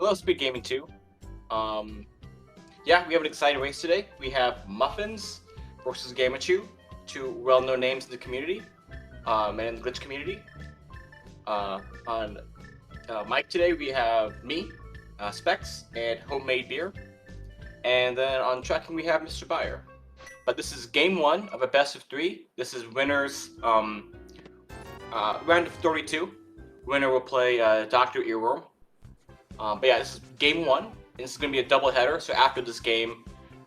Hello, SpeedGaming 2. Yeah, we have an exciting race today. We have Muffins versus Gammachuu, two well-known names in the community, and in the glitch community. On mic today, we have me, Specs, and Homemade Beer. And then on tracking, we have Mr. Buyer. But this is game one of a best of three. This is winners, round of 32. Winner will play Dr. Earworm. But yeah, this is game one, and this is going to be a double header. So after this game,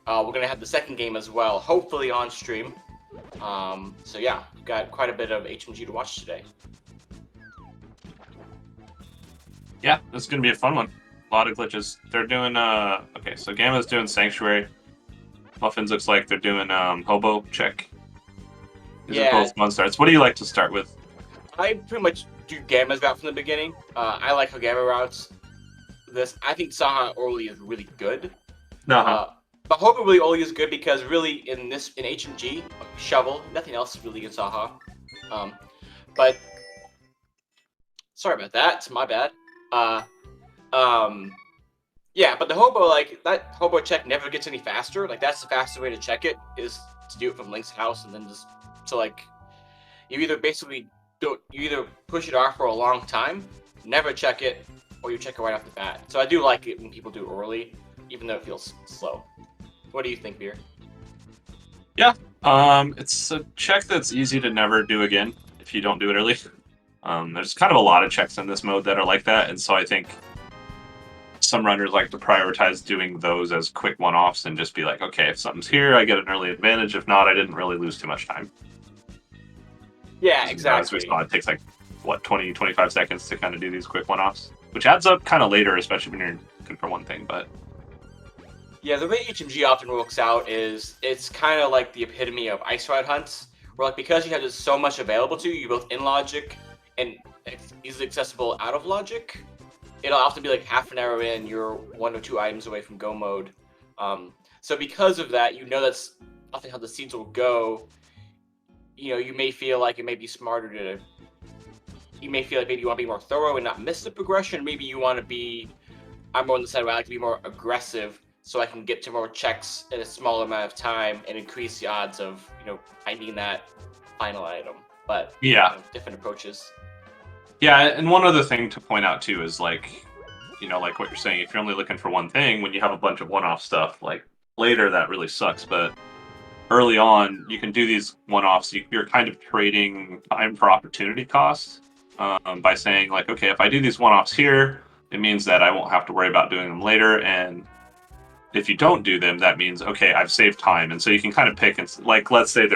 we're going to have the second game as well, hopefully on stream. So yeah, we've got quite a bit of HMG to watch today. Yeah, this is going to be a fun one. A lot of glitches. They're doing, okay, so Gamma's doing Sanctuary. Muffins looks like they're doing Hobo Check. These are both fun starts. What do you like to start with? I pretty much do Gamma's route from the beginning. I like how Gamma routes this. I think Saha early is really good. But Hobo really early is good because really in HMG, Shovel, nothing else is really in Saha. But sorry about that, it's my bad. Yeah, but the Hobo, like, that Hobo check never gets any faster. Like, that's the fastest way to check it, is to do it from Link's house, and then just, so, like, you either push it off for a long time, never check it, or you check it right off the bat. So I do like it when people do it early, even though it feels slow. What do you think, Beer? Yeah, it's a check that's easy to never do again if you don't do it early. There's kind of a lot of checks in this mode that are like that, and so I think some runners like to prioritize doing those as quick one-offs and just be like, okay, if something's here, I get an early advantage. If not, I didn't really lose too much time. Yeah, exactly. As we saw, it takes like, what, 20, 25 seconds to kind of do these quick one-offs, which adds up kind of later, especially when you're looking for one thing, but... Yeah, the way HMG often works out is it's kind of like the epitome of ice ride hunts, where like because you have just so much available to you, you're both in logic and easily accessible out of logic. It'll often be like half an hour in, you're 1 or 2 items away from go mode. So because of that, you know that's often how the seeds will go. You know, you may feel like it may be smarter to... You may feel like maybe you want to be more thorough and not miss the progression. Maybe you want to be... I'm more on the side where I like to be more aggressive so I can get to more checks in a smaller amount of time and increase the odds of, you know, finding that final item. But, yeah, you know, different approaches. Yeah, and one other thing to point out, too, is, like, you know, like what you're saying, if you're only looking for one thing, when you have a bunch of one-off stuff, like, later that really sucks, but early on, you can do these one-offs. You're kind of trading time for opportunity cost by saying, like, okay, if I do these one-offs here, it means that I won't have to worry about doing them later, and if you don't do them, that means, okay, I've saved time. And so you can kind of pick, and like, let's say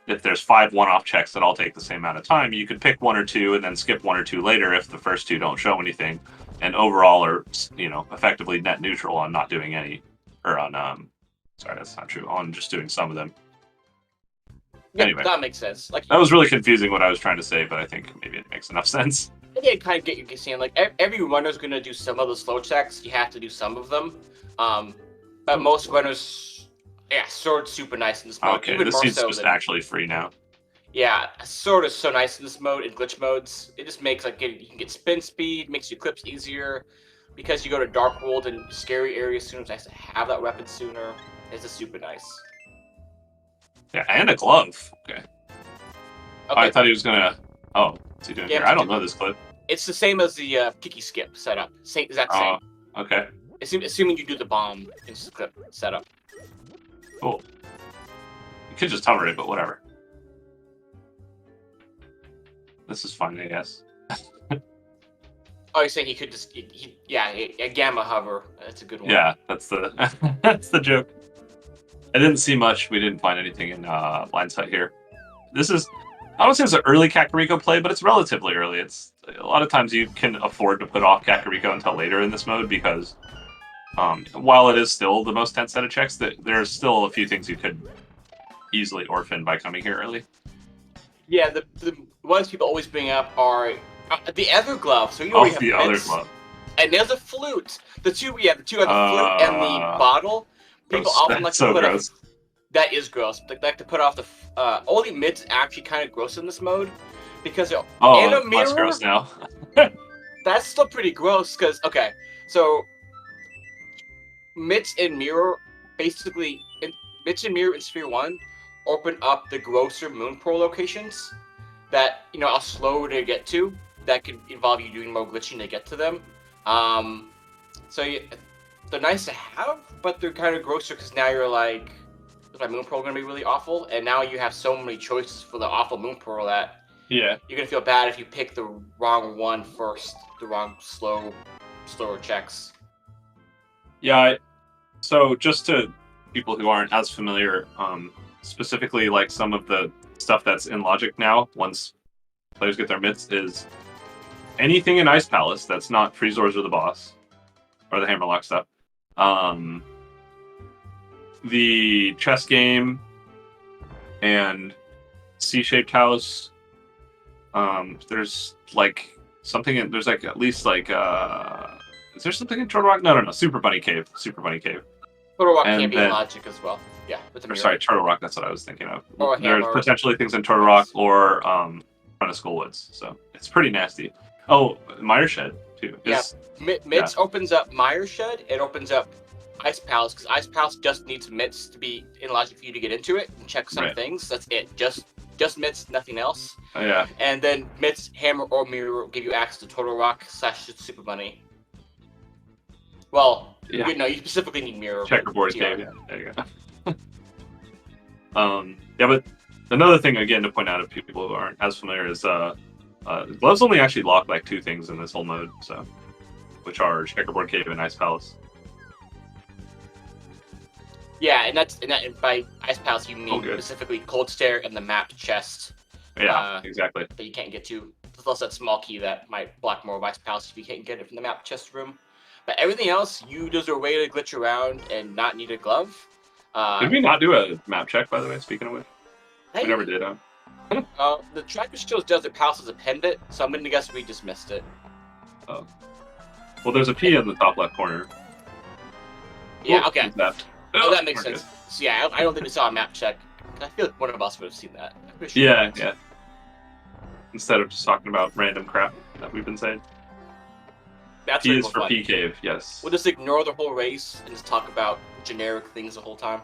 if there's 5 one-off checks that all take the same amount of time, you could pick 1 or 2 and then skip 1 or 2 later if the first 2 don't show anything, and overall are, you know, effectively net neutral on not doing any, or on, sorry, that's not true, on just doing some of them. Yeah, anyway, that makes sense. Like, that was really confusing what I was trying to say, but I think maybe it makes enough sense. I think I kind of get you saying, like, every runner's going to do some of the slow checks. You have to do some of them. But most runners, yeah, Sword's super nice in this mode. Okay, this seems just actually free now. Yeah, Sword is so nice in this mode, in glitch modes. It just makes, like, you can get spin speed, makes your clips easier. Because you go to Dark World and scary areas sooner, it's nice to have that weapon sooner. It's just super nice. Yeah, and a glove. Okay. Oh, I thought he was gonna... Oh, what's he doing here? I don't know this clip. It's the same as the Kiki Skip setup. Exact same. Oh, okay. Assuming you do the bomb instant clip setup. Cool. You could just hover it, but whatever. This is fine, I guess. Oh, you're saying he could just... yeah, a gamma hover. That's a good one. Yeah, that's the that's the joke. I didn't see much. We didn't find anything in Blindsight here. This is... I don't say it's an early Kakariko play, but it's relatively early. It's a lot of times you can afford to put off Kakariko until later in this mode because while it is still the most tense set of checks, there's still a few things you could easily orphan by coming here early. Yeah, the ones people always bring up are the other glove. So you already have the other glove. And there's a flute. The two have the flute and the bottle. People often like to put off. That is gross. They like to put off the only mids actually kind of gross in this mode because in a mirror. Less gross now. That's still pretty gross because okay, so Mitts and Mirror basically, Mitts and Mirror in Sphere 1 open up the grosser Moon Pearl locations that are slow to get to. That could involve you doing more glitching to get to them. So they're nice to have, but they're kind of grosser because now you're like, is my Moon Pearl going to be really awful? And now you have so many choices for the awful Moon Pearl that Yeah. you're going to feel bad if you pick the wrong one first, the wrong slower checks. Yeah. So just to people who aren't as familiar, specifically like some of the stuff that's in Logic now, once players get their mitts, is anything in Ice Palace that's not Freezors or the boss, or the Hammerlock stuff. The chess game and C-shaped house. There's like something in there's like at least like is there something in Turtle Rock? No. Super Bunny Cave. Turtle Rock can be in Logic as well. Yeah, with the sorry, Turtle Rock. That's what I was thinking of. Or There's potentially things in Turtle Rock or Front of Skullwoods. So it's pretty nasty. Oh, Mire Shed too. Mitts opens up Mire Shed. It opens up Ice Palace because Ice Palace just needs Mitts to be in Logic for you to get into it and check some things. That's it. Just Mitts, nothing else. Oh, yeah. And then Mitts, Hammer, or Mirror will give you access to Turtle Rock / Super Bunny. Well, you specifically need Mirror. Checkerboard Cave. Yeah, there you go. Yeah, but another thing again to point out if people who aren't as familiar is gloves only actually lock like 2 things in this whole mode, so which are Checkerboard Cave and Ice Palace. Yeah, and by Ice Palace you mean specifically Cold Stare and the mapped chest. Yeah, exactly. That you can't get to. There's also that small key that might block more of Ice Palace if you can't get it from the mapped chest room. But everything else, there's a way to glitch around and not need a glove. Did we not do a map check, by the way, speaking of which? We never did, the track which shows Desert Palace is appended, so I'm going to guess we just missed it. Oh. Well, there's a P in the top left corner. Yeah, okay. Oh, that makes sense. So yeah, I don't think we saw a map check. I feel like one of us would have seen that. Sure yeah. Instead of just talking about random crap that we've been saying. That's P is for P Cave, yes. We'll just ignore the whole race and just talk about generic things the whole time.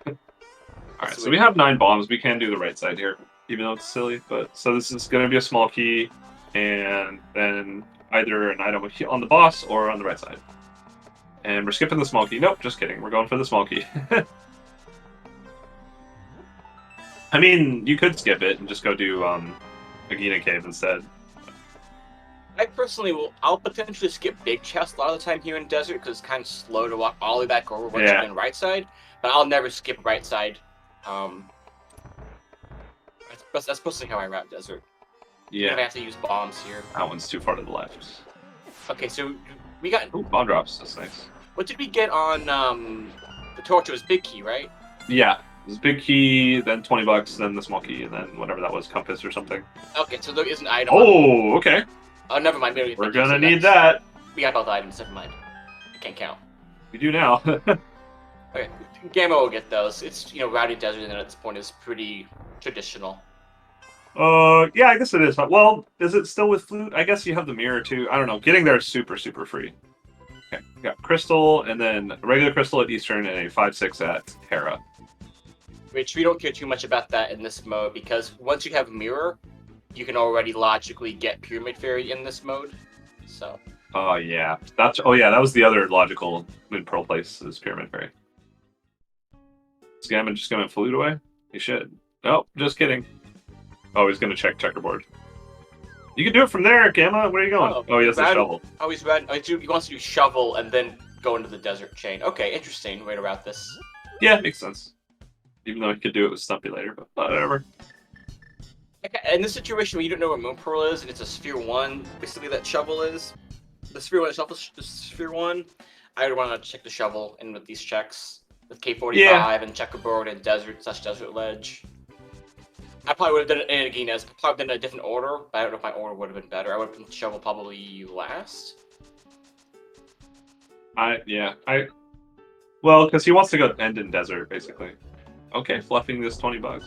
Alright, so we have 9 bombs. We can do the right side here, even though it's silly. But so this is going to be a small key, and then either an item on the boss or on the right side. And we're skipping the small key. Nope, just kidding. We're going for the small key. I mean, you could skip it and just go do Agina Cave instead. I personally I'll potentially skip Big Chest a lot of the time here in Desert because it's kind of slow to walk all the way back over once you're in right side. But I'll never skip right side. That's personally how I route Desert. Yeah. I have to use bombs here. That one's too far to the left. Okay, so we got... Ooh, bomb drops. That's nice. What did we get on the torch? It was Big Key, right? Yeah. It was Big Key, then $20, then the small key, and then whatever that was, Compass or something. Okay, so there is an item. Oh, okay. Oh, never mind. We're gonna need that. We got both items. Never mind. I can't count. We do now. Okay, Gamma will get those. It's Rowdy Desert, and at this point is pretty traditional. Yeah, I guess it is. Well, is it still with Flute? I guess you have the mirror too. I don't know. Getting there is super free. Okay, we got Crystal, and then a regular Crystal at Eastern, and a 5/6 at Hera. Which we don't care too much about that in this mode, because once you have Mirror, you can already logically get Pyramid Fairy in this mode. So. Oh yeah, that was the other logical Moon Pearl place is Pyramid Fairy. Is Gammon just gonna Flute away? He should. Nope, just kidding. Oh, he's gonna check Checkerboard. You can do it from there, Gamma. Where are you going? Oh, he has the shovel. Oh, he's red. Oh, he wants to do shovel and then go into the desert chain. Okay, interesting way to route this. Yeah, makes sense. Even though he could do it with Stumpy later, but whatever. Okay, in this situation where you don't know where Moon Pearl is, and it's a Sphere 1, basically that shovel is. The Sphere 1 itself is Sphere 1. I would want to check the shovel in with these checks. With K45 and Checkerboard and Desert / Desert Ledge. I probably would have done it in Agina's. Probably done it in a different order, but I don't know if my order would have been better. I would have put shovel probably last. Well, because he wants to go end in Desert, basically. Okay, fluffing this $20.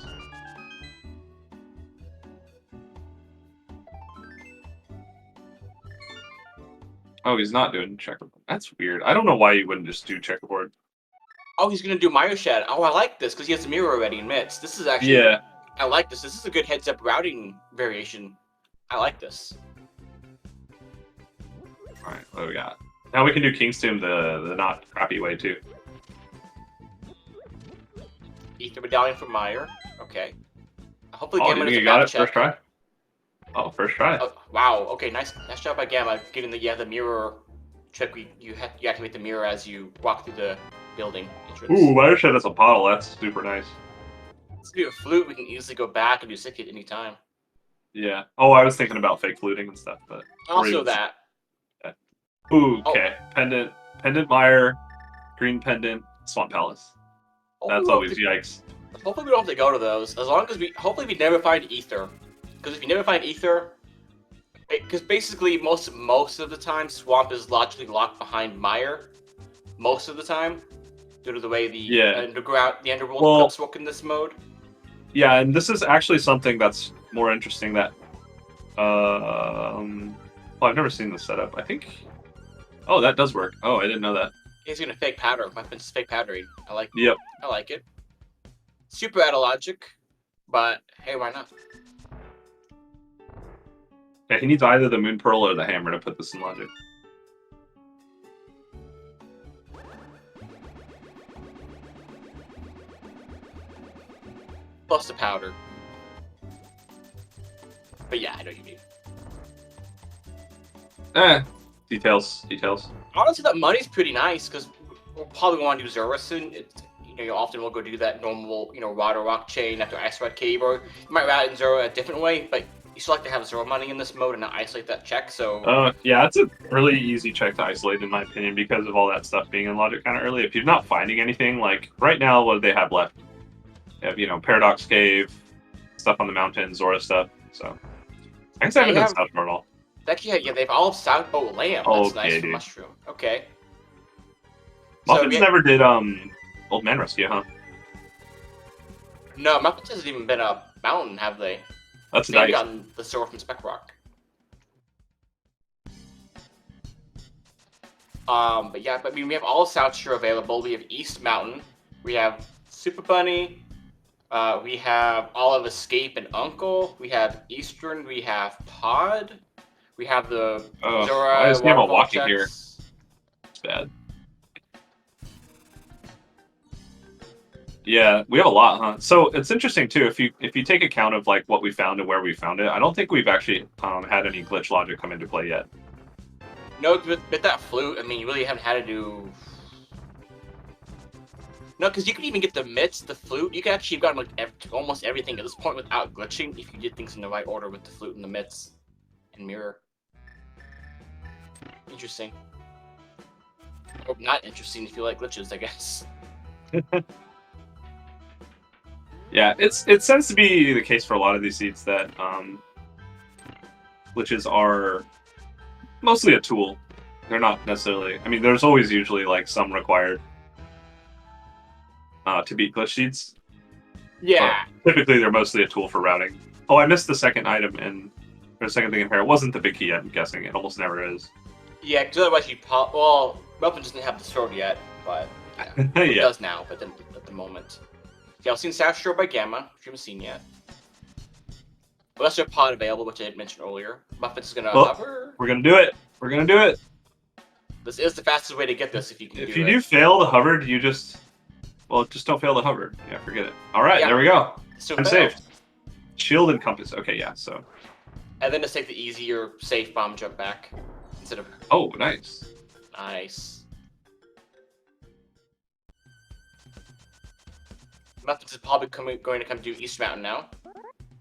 Oh, he's not doing checkerboard. That's weird. I don't know why you wouldn't just do checkerboard. Oh, he's gonna do Mario Shed. Oh, I like this because he has the mirror already in midst. This is actually. Yeah. I like this. This is a good heads-up routing variation. I like this. All right, what do we got? Now we can do King's Tomb the not crappy way too. Ether Medallion from Meyer. Okay. Hopefully, Oh, Gamma you doesn't got it check. first try. Oh, first try. Oh, wow. Okay, nice job by Gamma getting the mirror trick. You activate the mirror as you walk through the building entrance. Ooh, Wireshed has a bottle. That's super nice. This could be a flute. We can easily go back and do sick at any time. Yeah. Oh, I was thinking about fake fluting and stuff, but Also that. Yeah. Ooh, okay. Oh. Pendant Meyer, green pendant, Swamp Palace. That's always yikes. Hopefully we don't have to go to those. As long as hopefully we never find Ether. Because if you never find Ether, because basically most of the time Swamp is logically locked behind Meyer. Most of the time, due to the way the underworld clips work in this mode. Yeah, and this is actually something that's more interesting. That well, I've never seen this setup. I think. Oh, that does work. Oh, I didn't know that. He's gonna fake powder. Muffins fake powdering. I like. Yep. I like it. Super out of logic, but hey, why not? Yeah, he needs either the Moon Pearl or the hammer to put this in logic. Plus the powder. But yeah, I know what you mean. Details. Honestly, that money's pretty nice because we'll probably want to do Zora soon. You often will go do that normal, water rock chain after Ice Rod Cave, or you might route it in Zora a different way, but you still like to have Zora money in this mode and not isolate that check, so... yeah, it's a really easy check to isolate, in my opinion, because of all that stuff being in logic kind of early. If you're not finding anything, like, right now, what do they have left? They have, Paradox Cave, stuff on the mountain, Zora stuff, so... I guess I haven't done South Shore at all. Actually, yeah, they have all of South... Oh, Lamb, that's nice for Mushroom. Okay. Muffins never did, Old Man Rescue, huh? No, Muffins hasn't even been a mountain, have they? That's nice. They've gotten the Zora from Spec Rock. But yeah, I mean, we have all of South Shore available. We have East Mountain. We have Super Bunny. We have all of Escape and Uncle. We have Eastern. We have Pod. We have the Zora. I just have a walking here. It's bad. Yeah, we have a lot, huh? So it's interesting too. If you take account of like what we found and where we found it, I don't think we've actually had any glitch logic come into play yet. No, with that flute, I mean, you really haven't had to do. No, because you can even get the mitts, the flute. You can actually have gotten like almost everything at this point without glitching if you did things in the right order with the flute and the mitts and mirror. Interesting. Or not interesting if you like glitches, I guess. Yeah, it tends to be the case for a lot of these seeds that glitches are mostly a tool. They're not necessarily. I mean, there's always usually like some required to beat glitch seeds. Yeah. But typically, they're mostly a tool for routing. Oh, I missed the second item or the second thing in here. It wasn't the big key. I'm guessing it almost never is. Yeah, because otherwise you pop. Well, Muffins doesn't have the sword yet, but yeah, it does now. But then at the moment. Yeah, I've seen South Shore by Gamma, which you haven't seen yet. Unless there's a pod available, which I had mentioned earlier. Muffins is gonna hover. We're gonna do it. We're gonna do it. This is the fastest way to get this if you can. If you do fail the hover, you just don't fail the hover. Yeah, forget it. All right, there we go. I'm saved. Shield and compass. Okay, yeah. So. And then just take the easier, safe bomb jump back instead of. Oh, nice. Nice. Muffins is probably going to come do East Mountain now.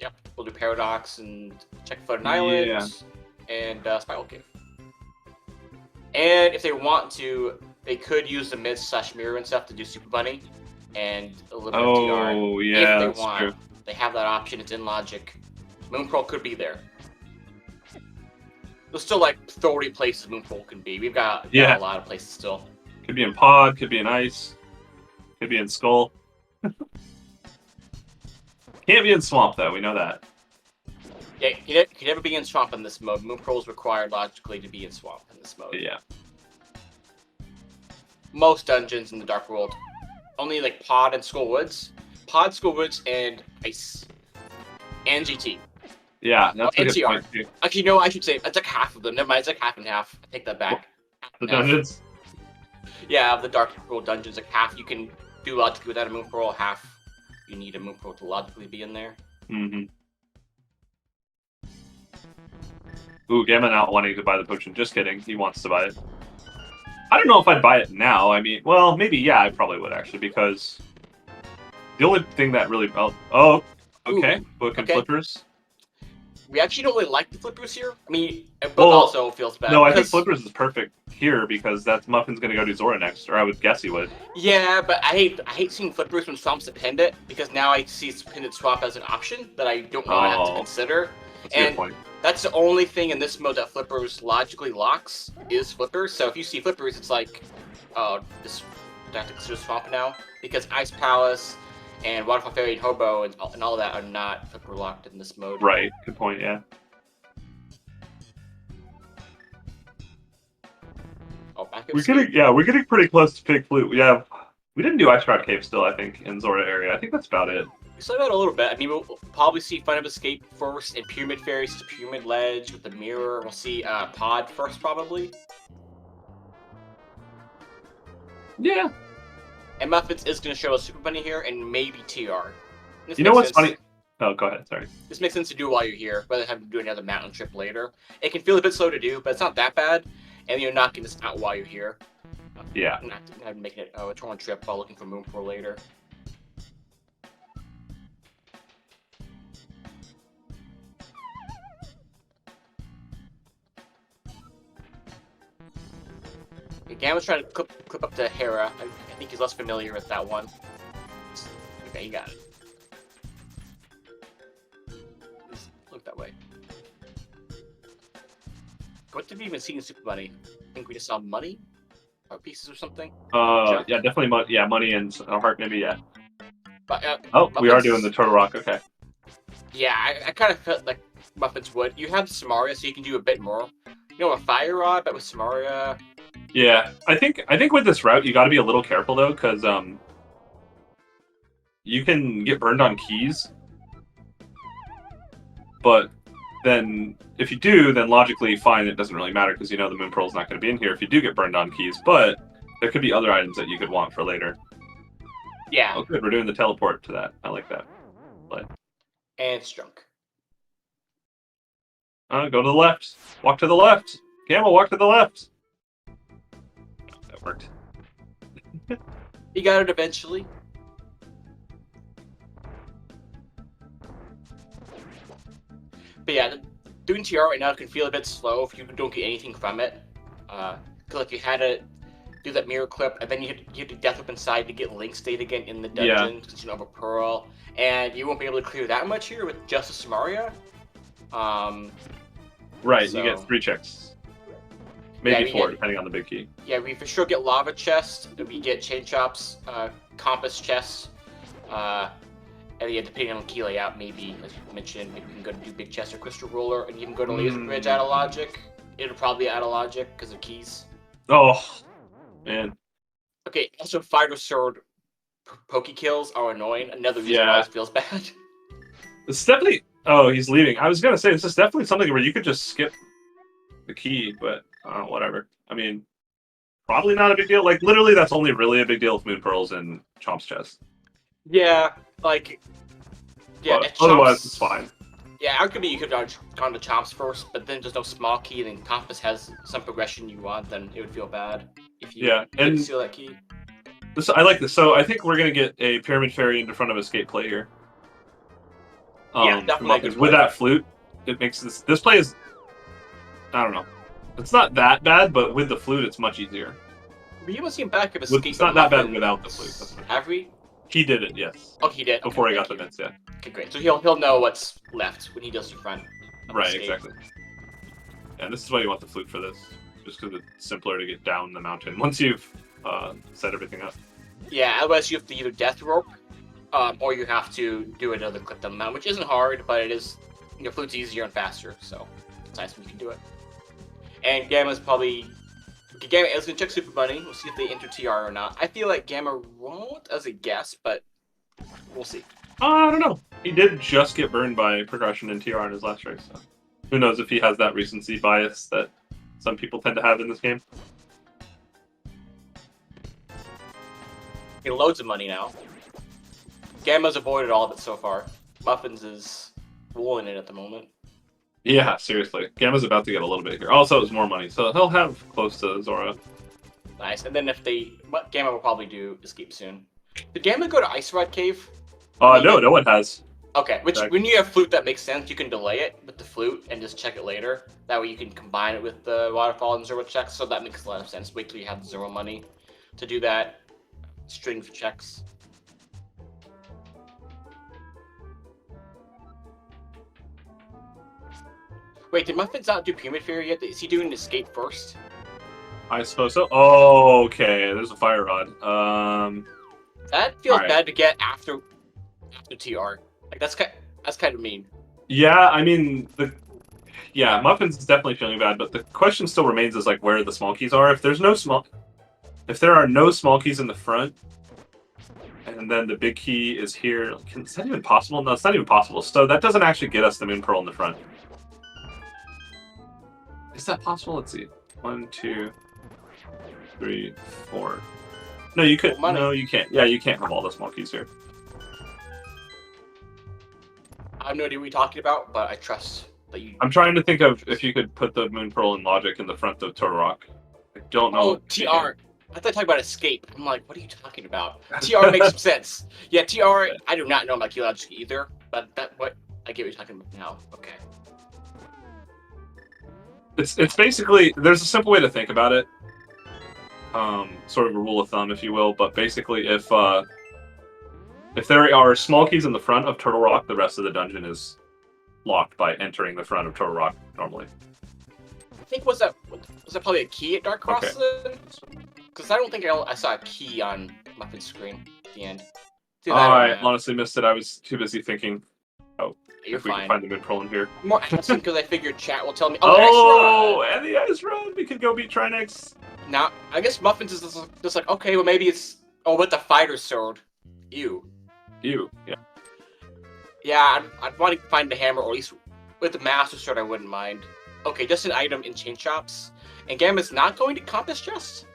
Yep, we'll do Paradox and check Floating Island and Spiral Cave. And if they want to, they could use the mid/mirror and stuff to do Super Bunny and a little bit of TR. Oh, yeah, if they want. True. They have that option. It's in logic. Moon Pearl could be there. There's still like 30 places Moon Pearl can be. We've got a lot of places still. Could be in Pod, could be in Ice, could be in Skull. Can't be in Swamp, though. We know that. Yeah, you can never be in Swamp in this mode. Moon Pearl is required logically to be in Swamp in this mode. Yeah. Most dungeons in the Dark World. Only like Pod and Skull Woods. Pod, Skull Woods, and Ice. And GT. Yeah, that's a good NCR. point too. Actually, no, I should say it's like half of them. Never mind, it's like half and half. I take that back. The dungeons? Yeah, of the Dark World dungeons, like half you can do logically without a Moon Pearl, half you need a Moon Pearl to logically be in there. Mm-hmm. Ooh, Gamma not wanting to buy the potion. Just kidding. He wants to buy it. I don't know if I'd buy it now. I mean, well, maybe, yeah, I probably would, actually, because the only thing that really... Oh, okay. Book and flippers. We actually don't really like the flippers here. I mean, Book Well, also feels bad. No, I think flippers is perfect here because that's Muffin's going to go to Zora next, or I would guess he would. Yeah, but I hate seeing flippers when Swamp's dependent, because now I see dependent Swamp as an option that I don't want to have to consider. That's a good point. That's the only thing in this mode that flippers logically locks is flippers. So if you see flippers, it's like, oh, this I have to consider Swamp now, because Ice Palace and Waterfall Fairy and Hobo and all that are not flipper locked in this mode. Right. Good point. Yeah. Oh, we're getting pretty close to Pig Flute. Yeah, we didn't do Ice Rock Cave still. I think in Zora area. I think that's about it. We still got a little bit. I mean, we'll probably see Fun of Escape first, and Pyramid Fairies to Pyramid Ledge with the mirror. We'll see Pod first, probably. Yeah. And Muffins is going to show us Super Bunny here, and maybe TR. You know what's funny? Oh, go ahead. Sorry. This makes sense to do while you're here, rather than having to do another mountain trip later. It can feel a bit slow to do, but it's not that bad, and you're knocking this out while you're here. Yeah. Not making it a torn trip while looking for Moon Pearl later. Gamma's trying to clip up to Hera. I think he's less familiar with that one. Okay, you got it. Just look that way. What did we even see in Super Bunny? I think we just saw money? Or pieces or something? Yeah, definitely money and a heart, maybe, yeah. But, we are doing the Turtle Rock, okay. Yeah, I kind of felt like Muffins would. You have Samaria, so you can do a bit more. You know, a Fire Rod, but with Samaria... Yeah, I think with this route you got to be a little careful though, because you can get burned on keys, but then if you do, then logically fine, it doesn't really matter because you know the Moon Pearl's not going to be in here if you do get burned on keys. But there could be other items that you could want for later. Yeah. Oh, good. We're doing the teleport to that. I like that. But and it's drunk. Go to the left. Walk to the left. Camel, walk to the left. That worked. You got it eventually. But yeah, doing TR right now can feel a bit slow if you don't get anything from it. Cause like you had to do that mirror clip, and then you had to death whip inside to get Link state again in the dungeon because you don't have a pearl, and you won't be able to clear that much here with just a Samaria. Right, so, you get 3 checks. Maybe 4, depending on the big key. Yeah, we for sure get Lava Chest, we get Chain Chops, Compass Chests, and yeah, depending on the key layout, maybe, as you mentioned, maybe we can go to do Big Chest or Crystal Roller, and you can go to Laser Bridge out of Logic. It'll probably be out of Logic because of keys. Oh, man. Okay, also Fighter Sword Poke Kills are annoying. Another reason why it feels bad. It's definitely... Oh, he's leaving. I was going to say, this is definitely something where you could just skip the key, but whatever. I mean, probably not a big deal. Like, literally, that's only really a big deal with Moon Pearls and Chomp's chest. Yeah, like... Yeah, otherwise, it's fine. Yeah, arguably you could have gone to Chomps first, but then there's no small key, and then Compass has some progression you want, then it would feel bad if you didn't steal that key. I like this. So I think we're going to get a Pyramid Fairy into front of Escape play here. Yeah, definitely. With that flute, it makes this play is... I don't know. It's not that bad, but with the flute, it's much easier. We haven't seen back of Escape. It's not that bad without the flute. Have we? He did it, yes. Oh, he did? Before he got the mitts, yeah. Okay, great. So he'll know what's left when he does the front. Right, exactly. And this is why you want the flute for this. Just because it's simpler to get down the mountain once you've set everything up. Yeah, otherwise you have to either death rope, or you have to do another clip down the mountain, which isn't hard, but it is Flute's easier and faster, so it's nice when you can do it. And Gamma's probably... Gamma is going to check Super Bunny. We'll see if they enter TR or not. I feel like Gamma won't as a guess, but we'll see. I don't know. He did just get burned by progression in TR in his last race, so who knows if he has that recency bias that some people tend to have in this game. Getting loads of money now. Gamma's avoided all of it so far. Muffins is rolling it at the moment. Yeah, seriously. Gamma's about to get a little bit here. Also, it's more money, so he'll have close to Zora. Nice. And then if they... Gamma will probably do Escape soon. Did Gamma go to Ice Rod Cave? No, no one has. Okay, when you have Flute, that makes sense. You can delay it with the Flute and just check it later. That way you can combine it with the Waterfall and Zero checks, so that makes a lot of sense. Wait till you have Zero money to do that. String for checks. Wait, did Muffins not do Pyramid Fairy yet? Is he doing Escape first? I suppose so. Oh, okay. There's a Fire Rod. That feels right. bad to get after TR. Like that's kind of mean. Yeah, I mean Muffins is definitely feeling bad, but the question still remains is like where the small keys are. If there are no small keys in the front, and then the big key is here, is that even possible? No, it's not even possible. So that doesn't actually get us the Moon Pearl in the front. Is that possible? Let's see. 1, 2, 3, 4. No, you could. No, you can't. Yeah, you can't have all the small keys here. I have no idea what you're talking about, but I trust that you... I'm trying to think of if you could put the Moon Pearl and Logic in the front of Turtle Rock. I don't know. Oh, TR. I thought you were talking about Escape. I'm like, what are you talking about? TR makes some sense. Yeah, TR, I do not know about Key Logic either, but I get what you're talking about now. Okay. It's basically, there's a simple way to think about it. Sort of a rule of thumb, if you will, but basically if there are small keys in the front of Turtle Rock, the rest of the dungeon is locked by entering the front of Turtle Rock normally. I think was that probably a key at Dark Cross then? Because I don't think I saw a key on Muffin's screen at the end. I honestly missed it. I was too busy thinking. Oh, you're if we fine. can find the Moon Pearl in here. More asking because I figured chat will tell me. Oh, and the Ice Rod. We could go beat Trinex. Now, I guess Muffins is just like, okay, well maybe it's with the Fighter Sword. Yeah. Yeah, I'd want to find the hammer, or at least with the Master Sword I wouldn't mind. Okay, just an item in chain shops. And Gamma's not going to Compass Just?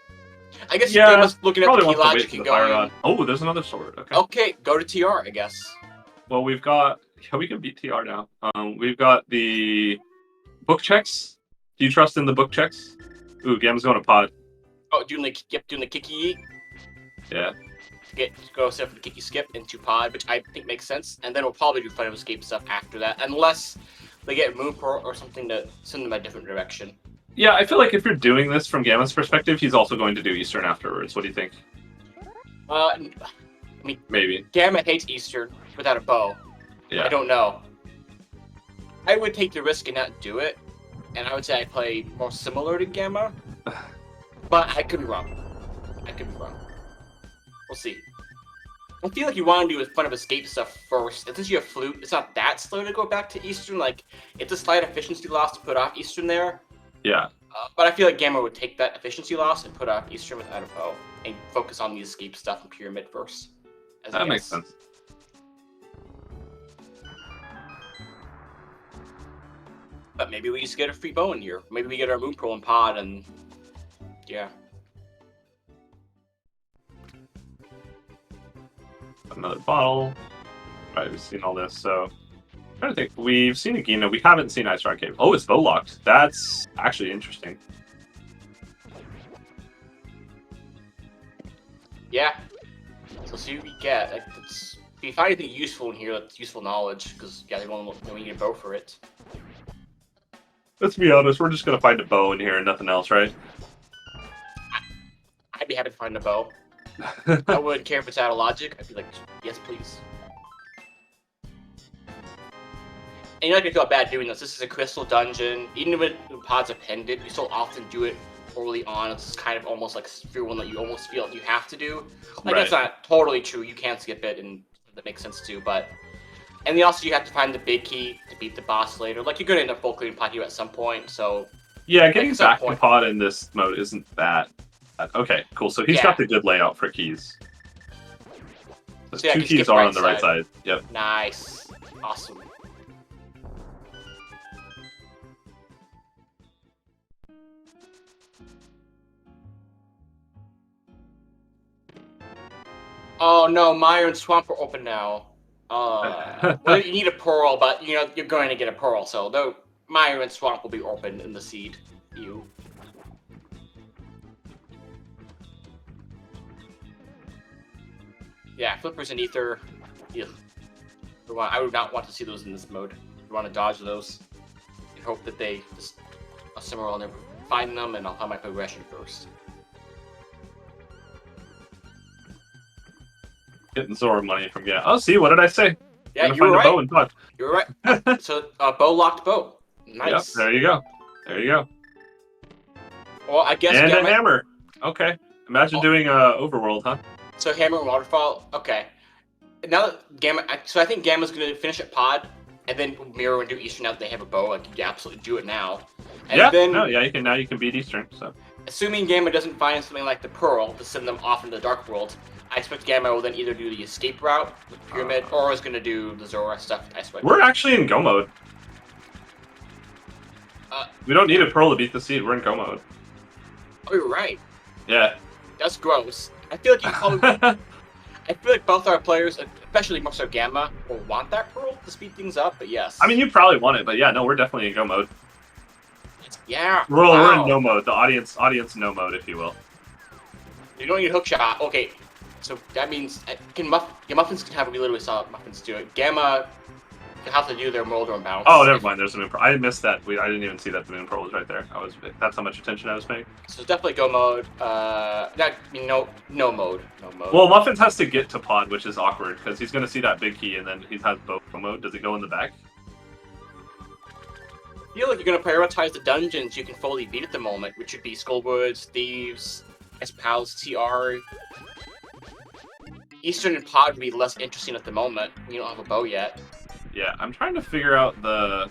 I guess Gamma's looking at the Key Logic and going... Oh, there's another sword. Okay, go to TR, I guess. Well, we've got... Yeah, we can beat TR now. We've got the book checks. Do you trust in the book checks? Ooh, Gamma's going to pod. Oh, doing the Kiki? Yeah. Go set for the Kiki skip into pod, which I think makes sense. And then we'll probably do Fight of Escape stuff after that, unless they get Moon Pearl or something to send them a different direction. Yeah, I feel like if you're doing this from Gamma's perspective, he's also going to do Eastern afterwards. What do you think? I mean, maybe. Gamma hates Eastern without a bow. Yeah. I don't know. I would take the risk and not do it, and I would say I play more similar to Gamma, but I could be wrong. We'll see. I feel like you want to do Fun of Escape stuff first. Since you have Flute, it's not that slow to go back to Eastern. Like, it's a slight efficiency loss to put off Eastern there. Yeah. But I feel like Gamma would take that efficiency loss and put off Eastern without a bow and focus on the escape stuff and Pyramid first. That makes sense. But maybe we just get a free bow in here. Maybe we get our Moon Pearl and pod and... yeah. Another bottle. Right, we've seen all this, so... I'm trying to think. We've seen Agina. We haven't seen Ice Rock Cave. Oh, it's bow locked. That's actually interesting. Yeah. So see what we get. Like, if you find anything useful in here, that's useful knowledge, because yeah, we need a bow for it. Let's be honest, we're just gonna find a bow in here and nothing else, right? I'd be happy to find a bow. I wouldn't care if it's out of logic. I'd be like, yes, please. And you're not gonna feel bad doing this. This is a crystal dungeon. Even when the pods are pendant, you still often do it early on. It's kind of almost like a one that you almost feel like you have to do. Like, that's not totally true. You can skip it, and that makes sense too. But And then also you have to find the big key to beat the boss later. Like you're gonna end up full clearing Pod U at some point, so Yeah, getting at some back to point. Pod in this mode isn't that. Okay, cool. So he's Yeah. got the good layout for keys. The So yeah, I two can keys skip are right on the right side. Yep. Nice. Awesome. Oh no, Mire and Swamp are open now. Well, you need a pearl, but you know you're going to get a pearl, so though Mire and Swamp will be open in the seed. You. Yeah, Flippers and Ether. Ugh. I would not want to see those in this mode. You want to dodge those and hope that they just somewhere I'll never find them, and I'll find my progression first. Getting Zora money from Oh, see, what did I say? Yeah, Gonna you were find a bow right. and Pod. You were right. So, bow locked bow. Nice. Yep, there you go. There you go. Well, I guess. And a hammer. Okay. Imagine doing Overworld, huh? So hammer and waterfall. Okay. Now that Gamma, so I think Gamma's gonna finish at Pod, and then Mirror and do Eastern. Now that they have a bow, like you can absolutely do it now. And yeah. then, No, yeah. You can now. You can beat Eastern. So. Assuming Gamma doesn't find something like the Pearl to send them off into the Dark World, I expect Gamma will then either do the escape route with Pyramid, or is going to do the Zora stuff. We're actually in Go mode. We don't need a Pearl to beat the seed. We're in Go mode. Oh, you're right. Yeah. That's gross. I feel like you probably. I feel like both our players, especially more so Gamma, will want that Pearl to speed things up. But yes. I mean, you probably want it, but yeah, no, we're definitely in Go mode. Yeah. We're in no mode. The audience no mode, if you will. You don't need hook shot. Okay. So that means Muffins can have a really solid Muffins do it. Gamma can have to do their Molder and bounce. Oh, never mind. There's a moon pearl. I missed that. I didn't even see that the moon pearl was right there. That's how much attention I was paying. So definitely Go mode. No mode. Well, Muffins has to get to Pod, which is awkward because he's going to see that big key and then he has both Go mode. Does it go in the back? I feel like you're going to prioritize the dungeons you can fully beat at the moment, which would be Skullwoods, Thieves, Pals, TR. Eastern and Pod would be less interesting at the moment. We don't have a bow yet. Yeah, I'm trying to figure out the...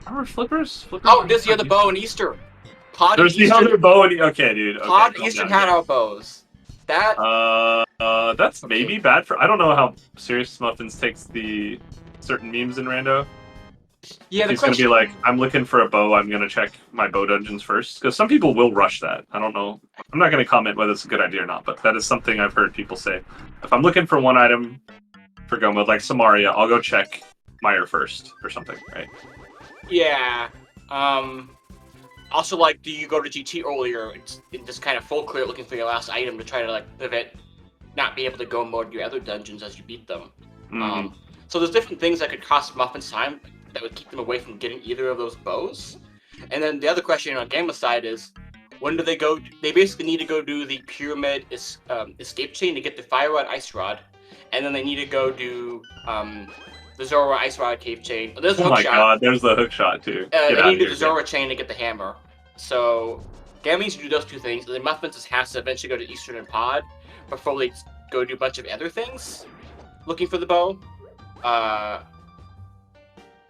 Are Flippers? Oh, there's the other bow in Eastern. Pod There's the other bow in... Okay, dude. Okay, Pod Eastern had our bows. That... That's maybe bad for... I don't know how serious Muffins takes the certain memes in Rando. Yeah, he's going to be like, I'm looking for a bow, I'm going to check my bow dungeons first. Because some people will rush that. I don't know. I'm not going to comment whether it's a good idea or not, but that is something I've heard people say. If I'm looking for one item for Go mode, like Samaria, I'll go check Mire first or something, right? Yeah. Also, like, do you go to GT earlier and just kind of full clear looking for your last item to try to, like, pivot, not be able to Go mode your other dungeons as you beat them? Mm. So there's different things that could cost Muffins time that would keep them away from getting either of those bows. And then the other question on Gamma's side is, when do they go? They basically need to go do the Pyramid escape chain to get the Fire Rod Ice Rod, and then they need to go do the Zora Ice Rod Cave chain. There's oh my god, there's the hook shot too. They need to do the Zora chain to get the hammer. So Gamma needs to do those two things, and then Muffins just has to eventually go to Eastern and Pod before they go do a bunch of other things, looking for the bow.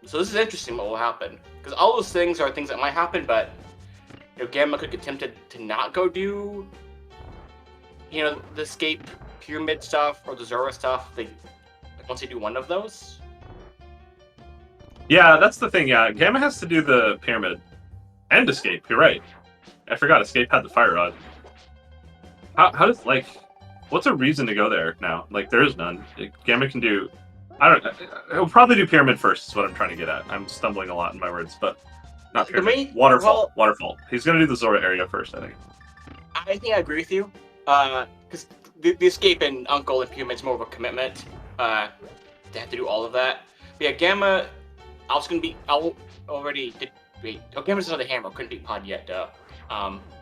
So this is interesting what will happen. Because all those things are things that might happen, but Gamma could get tempted to not go do the escape Pyramid stuff or the Zora stuff. Once they do one of those. Yeah, that's the thing, yeah. Gamma has to do the Pyramid and escape, you're right. I forgot escape had the Fire Rod. How does what's a reason to go there now? Like there is none. Gamma can do he'll probably do Pyramid first, is what I'm trying to get at. I'm stumbling a lot in my words, but not Pyramid. Waterfall. Waterfall. He's going to do the Zora area first, I think. I think I agree with you. Because the escape in Uncle and Pyramid's more of a commitment. They have to do all of that. But yeah, Gamma, Gamma's another hammer. Couldn't beat Pod yet,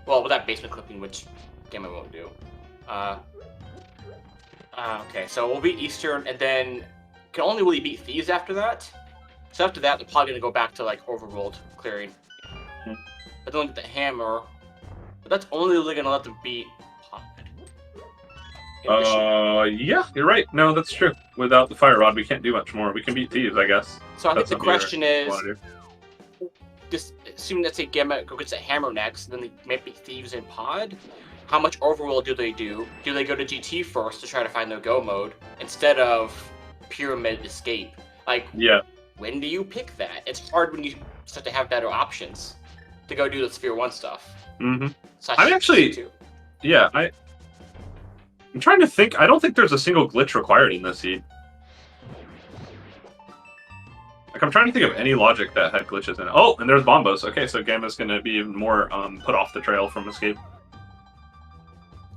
well, with that basement clipping, which Gamma won't do. Okay, so we'll beat Eastern, and then can only really beat Thieves after that. So after that, they're probably gonna go back to Overworld clearing. But then get the hammer. But that's only really gonna let them beat Pod. Yeah, you're right. No, that's true. Without the fire rod, we can't do much more. We can beat thieves, I guess. So I think the question is, just assuming that say Gamma gets a hammer next, then they might be thieves in pod. How much overworld do they do? Do they go to GT first to try to find their go mode instead of pyramid escape? Like, yeah. When do you pick that? It's hard when you start to have better options to go do the Sphere 1 stuff. Mm-hmm. I'm actually, yeah, I'm trying to think. I don't think there's a single glitch required in this seed. Like, I'm trying to think of any logic that had glitches in it. Oh, and there's Bombos. Okay, so Gamma's going to be even more put off the trail from escape.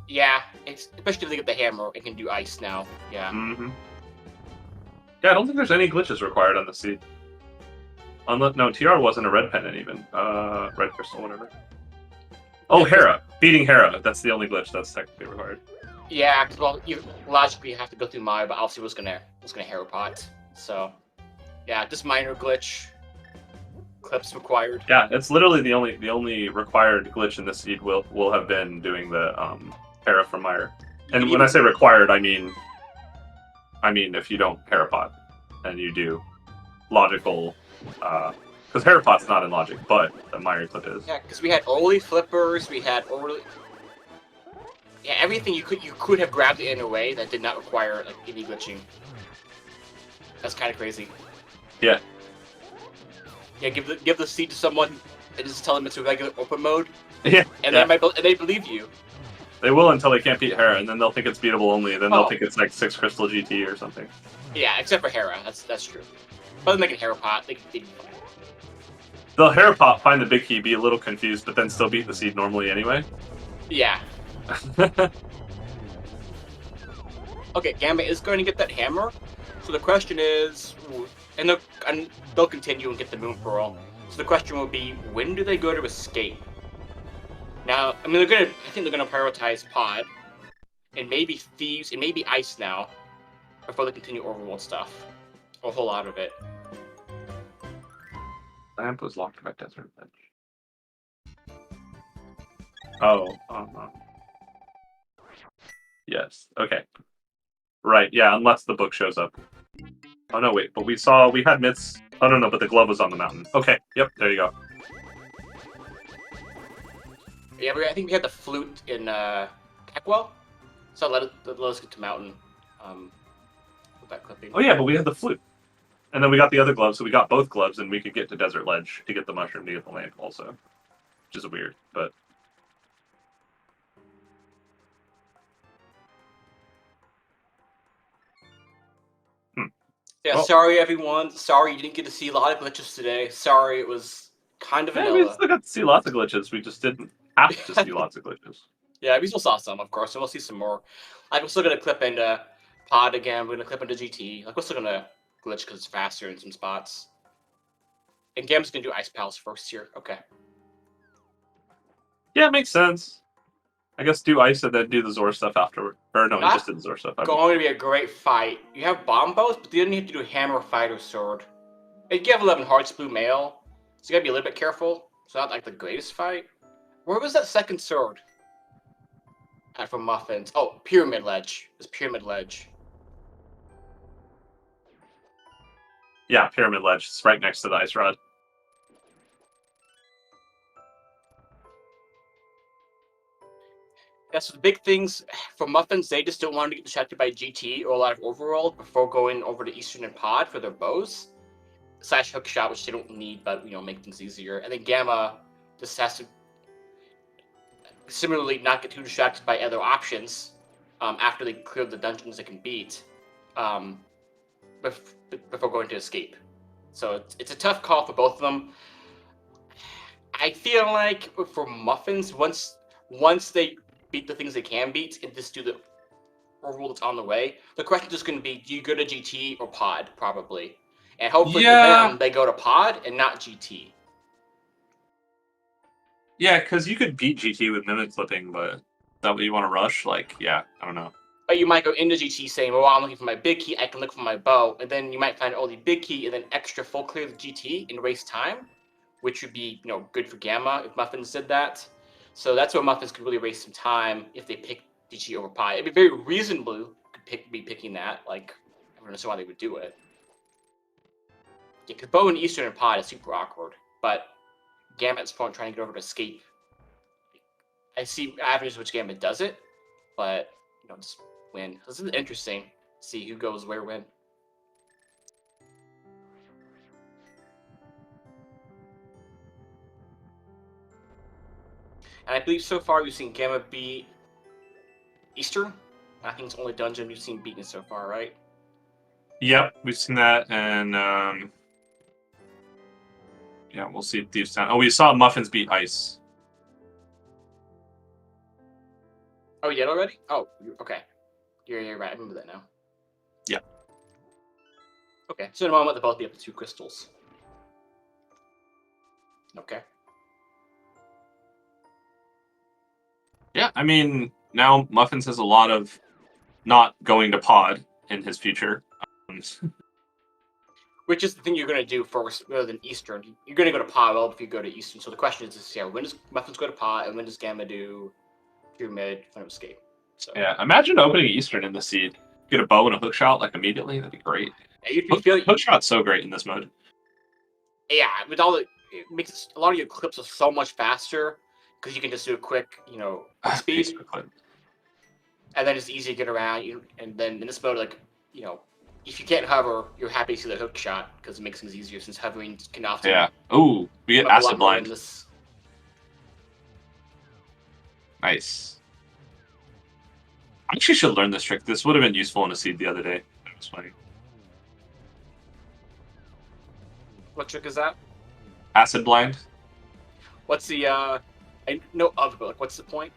Yeah, especially if they get the hammer, it can do ice now. Yeah. Mm-hmm. Yeah, I don't think there's any glitches required on the seed. No, TR wasn't a red pendant even. Red crystal, whatever. Oh, Hera. Beating Hera. That's the only glitch that's technically required. Yeah, because well, you logically have to go through Maya, but obviously was gonna Hera pot. So, yeah, this minor glitch. Clips required. Yeah, it's literally the only required glitch in this seed will have been doing the Hera from Meyer. And when I say required, I mean if you don't Hera pot and you do logical, because Hera pot's not in logic, but the Meyer clip is. Yeah, because we had early flippers, we had early. Yeah, everything you could have grabbed it in a way that did not require like any glitching. That's kind of crazy. Yeah. Yeah, give the seed to someone and just tell them it's a regular open mode. Yeah. And they believe you. They will until they can't beat Hera, and then they'll think it's beatable only, and then they'll think it's like 6 Crystal GT or something. Yeah, except for Hera, that's true. But then they can Hera pot, they can fine. They'll Hera pot, find the big key, be a little confused, but then still beat the seed normally anyway. Yeah. Okay, Gamma is going to get that hammer. So the question is, and they'll continue and get the Moon Pearl. So the question will be, when do they go to escape? Now, I mean, I think they're gonna prioritize Pod, and maybe Thieves, and maybe Ice now, before they continue Overworld stuff. A whole lot of it. Lamp was locked by Desert Ledge. Oh, yes. Okay. Right. Yeah. Unless the book shows up. Oh no! Wait. But we had Myths. Oh no! But the glove was on the mountain. Okay. Yep. There you go. Yeah, I think we had the flute in Cackwell, so let us get to mountain. With that clipping. Oh yeah, but we had the flute, and then we got the other gloves, so we got both gloves, and we could get to Desert Ledge to get the mushroom to get the lamp also, which is weird, but. Yeah, well, sorry everyone. Sorry you didn't get to see a lot of glitches today. Sorry, it was kind of vanilla. We still got to see lots of glitches. We just didn't have to see lots of glitches. Yeah, we still saw some, of course, and we'll see some more. Like, we're still gonna clip into Pod again. We're gonna clip into GT. Like, we're still gonna glitch because it's faster in some spots. And Gam's gonna do Ice Pals first here. Okay. Yeah, it makes sense. I guess do Ice and then do the Zor stuff afterward. Or no, he just did the Zor stuff. Going to be a great fight. You have Bombos, but you don't have to do Hammer, Fighter, Sword. And you have 11 Hearts, Blue Mail, so you gotta be a little bit careful. It's not like the greatest fight. Where was that second sword? From Muffins. Oh, Pyramid Ledge. It's Pyramid Ledge. Yeah, Pyramid Ledge. It's right next to the Ice Rod. Yeah, so the big things for Muffins, they just don't want to get distracted by GT or a lot of Overworld before going over to Eastern and Pod for their bows. / Hookshot, which they don't need, but, make things easier. And then Gamma just has to similarly not get too distracted by other options after they clear the dungeons they can beat before going to escape. So it's a tough call for both of them. I feel like for Muffins, once they beat the things they can beat and just do the overworld that's on the way, the question is just going to be, do you go to GT or Pod, probably? And hopefully for them, they go to Pod and not GT. Yeah, because you could beat GT with Mimic Clipping, but is that what you want to rush? Like, yeah, I don't know. But you might go into GT saying, well, I'm looking for my big key, I can look for my bow, and then you might find only big key and then extra full clear the GT and waste time, which would be, good for Gamma if Muffins did that. So that's where Muffins could really waste some time if they pick DG over Pi. It'd be very reasonable to be picking that. Like, I don't know why they would do it. Yeah, because Bow and Eastern and Pod is super awkward. But Gambit's point trying to get over to Escape. I see avenues which Gambit does it, but just win. This is interesting. See who goes where when. And I believe so far we've seen Gambit beat Eastern. I think it's the only dungeon we've seen beaten so far, right? Yep, we've seen that, and yeah, we'll see Thieves Town. Oh, we saw Muffins beat Ice. Oh, you did already? Oh, okay. You're right. I remember that now. Yeah. Okay, so in a moment they'll both be up to 2 crystals. Okay. Yeah, I mean, now Muffins has a lot of not going to Pod in his future. Which is the thing you're going to do first, rather than Eastern. You're going to go to Pod if you go to Eastern. So the question is, when does Muffins go to Pod, and when does Gamma do Pyramid, Final Escape? So. Yeah, imagine opening Eastern in the seed. Get a bow and a hook shot like immediately. That'd be great. Hook shot's so great in this mode. Yeah, with all it makes a lot of your clips are so much faster because you can just do a quick, speed, and then it's easy to get around. And then in this mode, like, if you can't hover, you're happy to see the hook shot because it makes things easier since hovering can often. Yeah. Ooh, we get acid blind. Nice. I actually should learn this trick. This would have been useful in a seed the other day. It was funny. What trick is that? Acid blind. What's the I know of, but like, what's the point?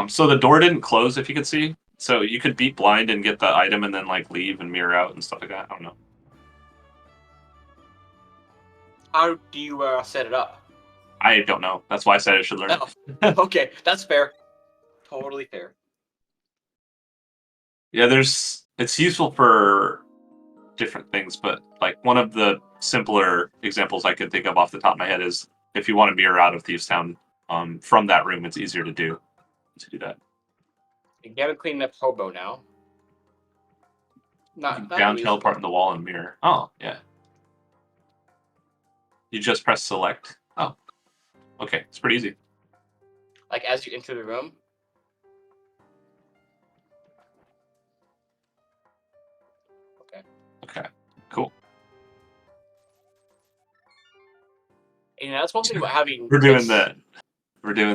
So the door didn't close, if you could see. So you could beat blind and get the item and then like leave and mirror out and stuff like that. I don't know. How do you set it up? I don't know. That's why I said I should learn. Oh. Okay, that's fair. Totally fair. Yeah, it's useful for different things, but like one of the simpler examples I could think of off the top of my head is if you want to mirror out of Thieves Town from that room, it's easier to do that. You gotta clean up Hobo now. Not down teleport in the wall and mirror. Oh, yeah. You just press select. Oh. Okay, it's pretty easy. Like as you enter the room? Okay, cool. And that's one thing about having. We're doing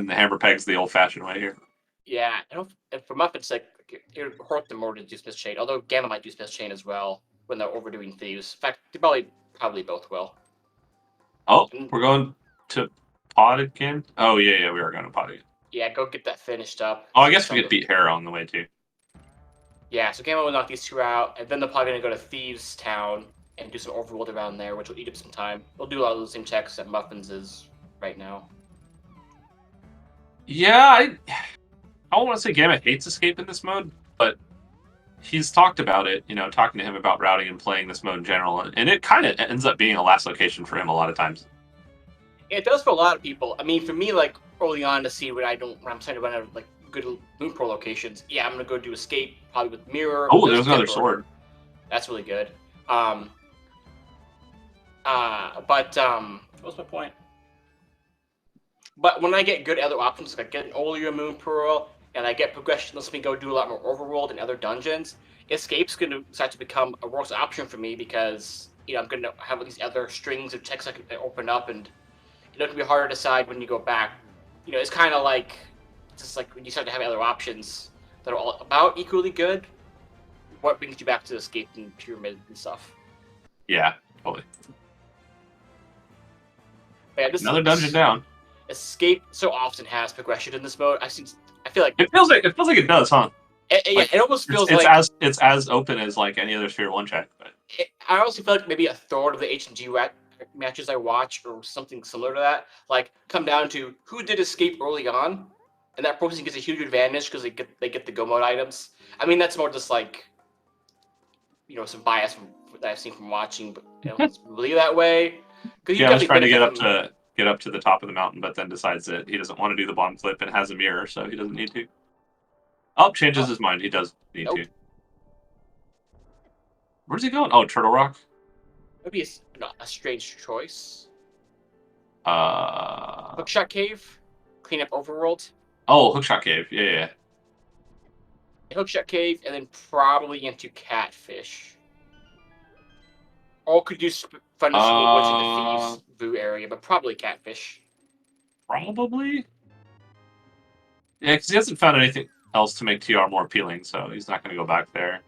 the hammer pegs the old-fashioned way here. Yeah, and for Muffins, like it would hurt them more to do Smith's Chain. Although Gamma might do Smith's Chain as well when they're overdoing Thieves. In fact, they probably both will. Oh, we're going to Pod again. Oh yeah, we are going to Pod again. Yeah, go get that finished up. Oh, I guess we get beat Hera on the way too. Yeah, so Gamma will knock these 2 out, and then they're probably going to go to Thieves Town and do some overworld around there, which will eat up some time. They'll do a lot of the same checks that Muffins is right now. Yeah, I don't want to say Gamma hates Escape in this mode, but he's talked about it, talking to him about routing and playing this mode in general, and it kind of ends up being a last location for him a lot of times. It does for a lot of people. I mean, for me, like, early on to see when I'm trying to run out of, like, good Moon Pearl locations, yeah, I'm going to go do Escape, probably with Mirror. Oh, there's another sword. That's really good. But what was my point? But when I get good other options, like I get an earlier Moon Pearl, and I get progression, lets me go do a lot more overworld and other dungeons, Escape's going to start to become a worse option for me because, I'm going to have these other strings of checks I can open up, and it can be harder to decide when you go back. It's kind of like, just like when you start to have other options that are all about equally good, what brings you back to Escape and Pyramid and stuff. Yeah, totally. Yeah, another dungeon down. Escape so often has progression in this mode. I feel like it feels like it does, huh? It almost feels it's as open as like any other Sphere 1 check. But I also feel like maybe a third of the HMG matches I watch or something similar to that, like come down to who did Escape early on, and that person gets a huge advantage because they get the Go mode items. I mean, that's more just like some bias that I've seen from watching, but it's really that way. Yeah, I was trying to get up to the top of the mountain, but then decides that he doesn't want to do the bomb flip and has a mirror, so he doesn't need to. Oh, changes Oh, his mind. He does need nope. to. Where's he going? Oh, Turtle Rock. Maybe a strange choice. Uh. Hookshot Cave, clean up Overworld. Oh, Hookshot Cave. Yeah, yeah. Hookshot Cave, and then probably into Catfish. Or could do Thunder School Woods in the Thieves Boo area, but probably Catfish. Probably. Yeah, because he hasn't found anything else to make TR more appealing, so he's not going to go back there.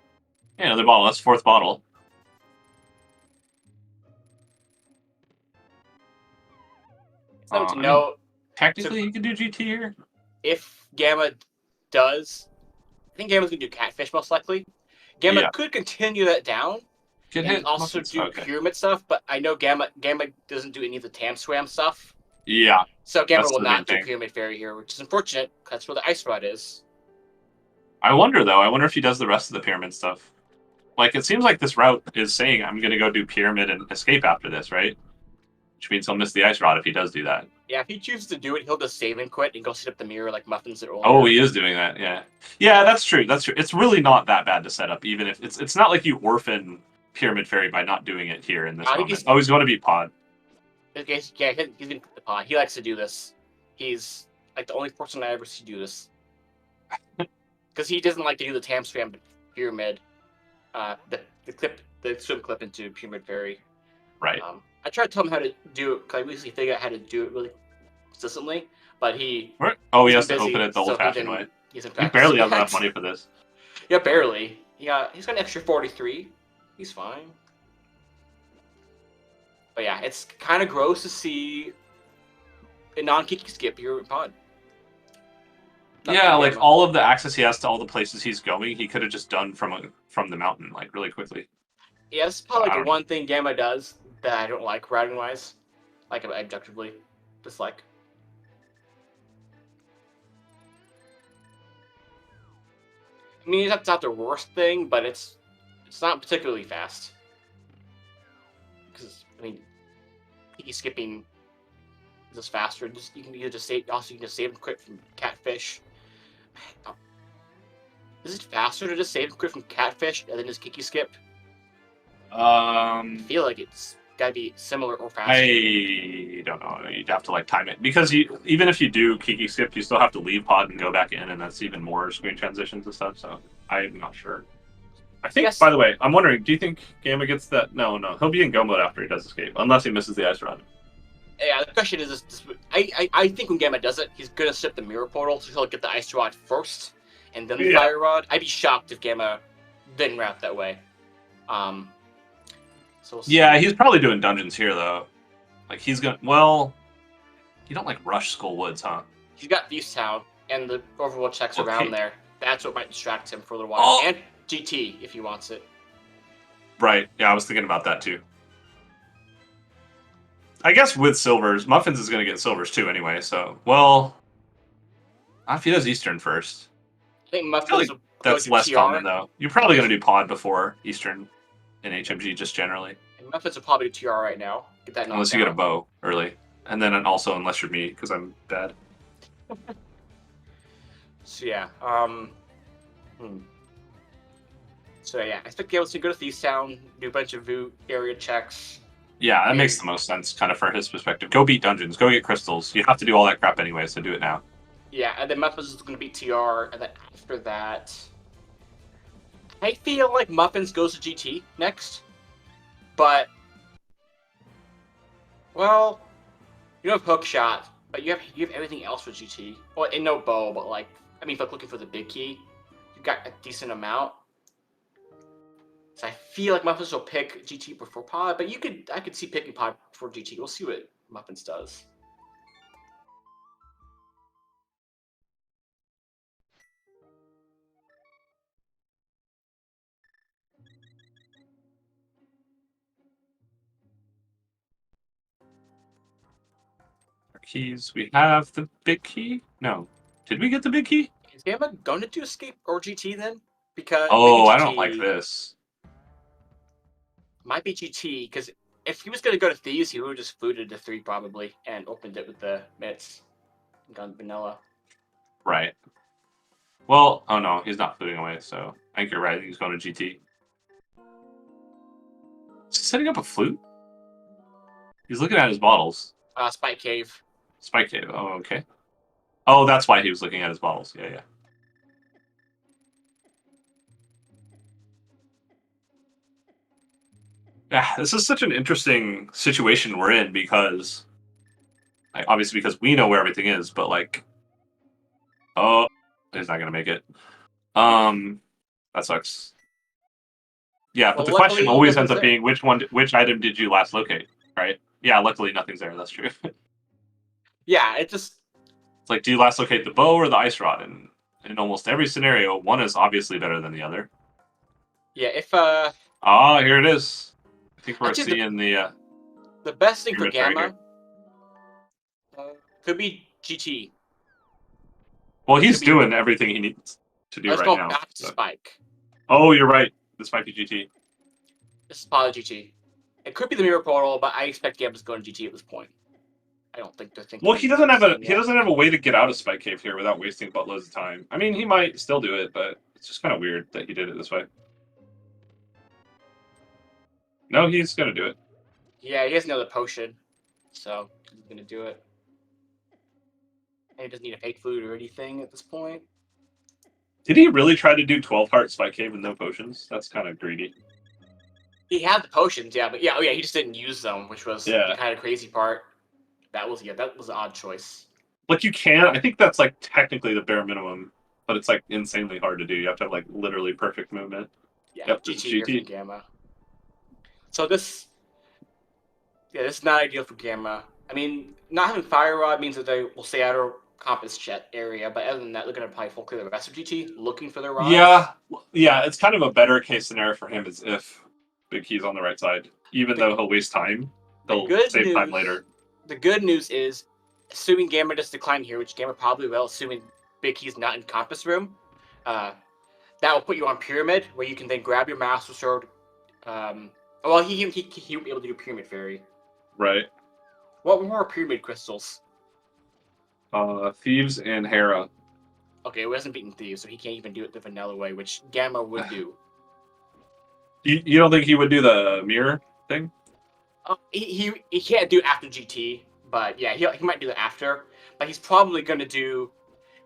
Yeah, another bottle. That's fourth bottle. Something to I mean, note. technically, you can do GT here. If Gamma does, I think Gamma's gonna do Catfish most likely. Gamma Yeah. could continue that down Get and hit. also Muffins. do Okay. Pyramid stuff, but I know Gamma doesn't do any of the Tam Swam stuff. Yeah. So Gamma That's will the main not do thing. Pyramid Fairy here, which is unfortunate. That's where the Ice Rod is. I wonder, though. I wonder if he does the rest of the pyramid stuff. Like, it seems like this route is saying I'm going to go do pyramid and escape after this, right? Which means he'll miss the ice rod if he does do that. Yeah, if he chooses to do it, he'll just save and quit and go sit up the mirror like Muffins did earlier. Oh, he is doing that, yeah. Yeah, that's true. That's true. It's really not that bad to set up, even if it's not like you orphan Pyramid Fairy by not doing it here in this moment. He's going to be pod. Yeah, he's been the pod. He likes to do this. He's like the only person I ever see do this. Because he doesn't like to do the Tam Swam Pyramid. The swim clip into Pyramid Fairy. Right. I tried to tell him how to do it because I recently figured out how to do it really consistently, but he. Oh, he has to open it the old-fashioned way. He barely has enough money for this. Yeah, barely. Yeah, he's got an extra 43. He's fine. But yeah, it's kind of gross to see a non-Kiki skip your pod. Yeah, like all of the access he has to all the places he's going, he could have just done from the mountain, like really quickly. Yeah, this is probably the one thing Gamma does that I don't like routing-wise, like objectively, dislike. I mean, that's not the worst thing, but it's not particularly fast. Because I mean, Kiki skipping is just faster. You can just save. Also, you can just save and quit from Catfish. Is it faster to just save and quit from Catfish and then just Kiki skip? I feel like it's gotta be similar or faster. I don't know. You'd have to like time it because even if you do Kiki skip, you still have to leave pod and go back in, and that's even more screen transitions and stuff. So I'm not sure. I think. Yes. By the way, I'm wondering. Do you think Gamma gets that? No, he'll be in go mode after he does escape, unless he misses the ice rod. Yeah, the question is, I think when Gamma does it, he's gonna skip the mirror portal, so he'll get the ice rod first, and then the fire rod. I'd be shocked if Gamma didn't route that way. So yeah, he's probably doing dungeons here though. Like he's gonna. Well, you don't like rush Skull Woods, huh? He's got Beast Town and the overworld checks around there. That's what might distract him for a little while. And GT if he wants it. Right. Yeah, I was thinking about that too. I guess with silvers, Muffins is going to get silvers too anyway. So, well, if he does Eastern first. I think Muffins will that's less common though. You're probably going to do pod before Eastern in HMG just generally. And Muffins will probably do TR right now. Get that unless you get a bow early, and then also unless you're me because I'm bad. So yeah, So yeah, I expect Gales to go to Thieves Town, do a bunch of VOO area checks. Yeah, that makes the most sense, kind of, for his perspective. Go beat dungeons, go get crystals. You have to do all that crap anyway, so do it now. Yeah, and then Muffins is going to beat TR, and then after that, I feel like Muffins goes to GT next, but well, you have Hookshot, but you have everything else for GT. Well, and no bow, but like, I mean, if I'm looking for the big key, you've got a decent amount. So I feel like Muffins will pick GT before Pod, but I could see picking Pod before GT. We'll see what Muffins does. Keys. We have the big key? No. Did we get the big key? Is Gamma going to do Escape or GT then? Because GT, I don't like this. Might be GT, because if he was going to go to Thieves, he would have just booted to 3 probably and opened it with the mitts and gone vanilla. Right. Well, oh no, he's not footing away, so I think you're right. He's going to GT. Is he setting up a flute? He's looking at his bottles. Spike Cave. Spike Cave. Oh, okay. Oh, that's why he was looking at his bottles. Yeah, yeah. Yeah, this is such an interesting situation we're in because, like, obviously, because we know where everything is, but like, oh, he's not gonna make it. That sucks. Yeah, but Well, the question luckily, always ends nothing's up there. being which item did you last locate, right? Yeah, luckily nothing's there. That's true. It's Yeah, it just like, do you last locate the bow or the ice rod? And in almost every scenario, one is obviously better than the other. yeah. If Ah, here it is. I think we're actually seeing the the best thing for pyramid right here. Gamma could be GT. Well, he's Could be. doing everything he needs to do Let's right go now. back to So. Spike. Oh, you're right. This might be GT. This is probably GT. It could be the mirror portal, but I expect Gamma's going to GT at this point. I don't think they're thinking. Well, he doesn't have a a way to get out of Spike Cave here without wasting buttloads of time. I mean, he might still do it, but it's just kind of weird that he did it this way. No, he's gonna do it. Yeah, he has another potion, so he's gonna do it. And he doesn't need a fake food or anything at this point. Did he really try to do 12 heart Spike Cave with no potions? That's kind of greedy. He had the potions, yeah, but yeah, oh yeah, he just didn't use them, which was the kind of crazy part. That was an odd choice. Like, you can. I think that's like technically the bare minimum, but it's like insanely hard to do. You have to have like literally perfect movement. Yeah, Yep, GT, GT. here from Gamma. So this is not ideal for Gamma. I mean, not having Fire Rod means that they will stay out of compass jet area, but other than that, they're gonna probably full clear the rest of GT, looking for their rods. Yeah. It's kind of a better case scenario for him is if Big Key's on the right side, even though he'll waste time. He'll save time later. The good news is, assuming Gamma does decline here, which Gamma probably will, assuming Big Key's not in compass room, that will put you on Pyramid, where you can then grab your Master Sword. Well, he won't be able to do Pyramid Fairy. Right. What more Pyramid Crystals? Thieves and Hera. Okay, he hasn't beaten Thieves, so he can't even do it the vanilla way, which Gamma would do. You don't think he would do the mirror thing? He can't do it after GT, but yeah, he might do it after. But he's probably going to do,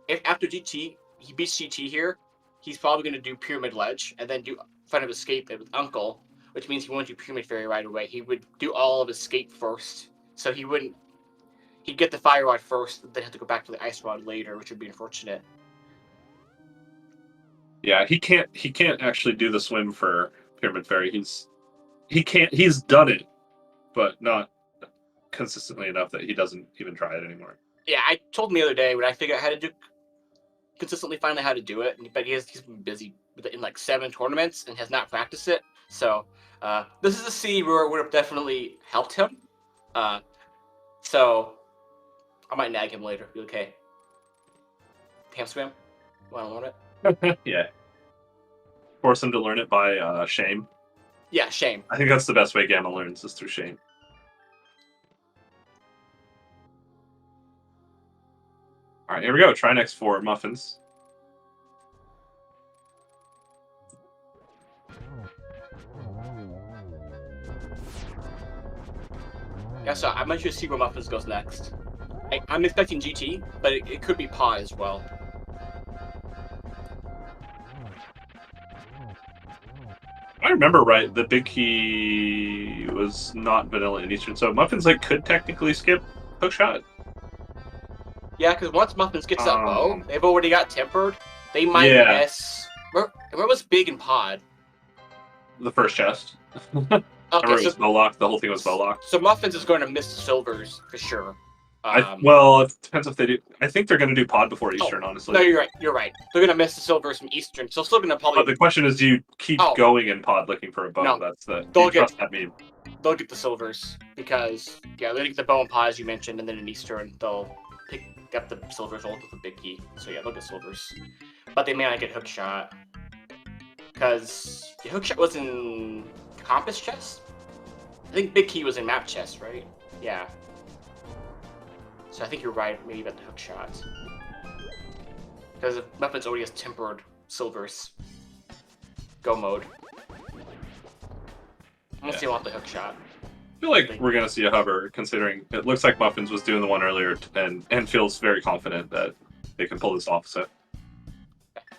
if after GT, he beats GT here, he's probably going to do Pyramid Ledge, and then do Front of Escape with Uncle, which means he won't do Pyramid Fairy right away. He would do all of Escape first, so he'd get the Fire Rod first, then have to go back to the Ice Rod later, which would be unfortunate. Yeah, he can't actually do the swim for Pyramid Fairy. He's done it, but not consistently enough that he doesn't even try it anymore. Yeah, I told him the other day when I figured out how to do consistently finally how to do it, but he's been busy with it in like 7 tournaments and has not practiced it. So this is a seed where it would have definitely helped him. So I might nag him later. Be okay. Ham swim? Want to learn it? Yeah. Force him to learn it by shame. Yeah, shame. I think that's the best way Gamma learns is through shame. All right, here we go. Try next for Muffins. Yeah, so I'm not sure to see where Muffins goes next. I'm expecting GT, but it could be Paw as well. I remember right, the Big Key was not vanilla in Eastern, so Muffins like could technically skip Hookshot. Yeah, because once Muffins gets that bow, they've already got tempered. They might miss. Where was Big and Pod? The first chest. Okay, remember it was bow locked. The whole thing was bow locked. So Muffins is going to miss the silvers for sure. Well, it depends if they do. I think they're going to do Pod before Eastern, honestly. No, you're right. You're right. They're going to miss the silvers from Eastern, so still going to probably. But the question is, do you keep going in Pod looking for a bow? No, that's the. They'll get the silvers because they'll get the bow and Pod as you mentioned, and then in Eastern they'll pick up the silvers along with the Big Key. So yeah, they'll get silvers, but they may not get Hookshot because the Hookshot was in Compass chest. I think Big Key was in Map chest, right? Yeah. So I think you're right, maybe about the Hookshot. Because Muffins already has tempered silvers. Go mode. Unless you want the hook shot. I feel like we're gonna see a hover, considering it looks like Muffins was doing the one earlier, and feels very confident that they can pull this off. So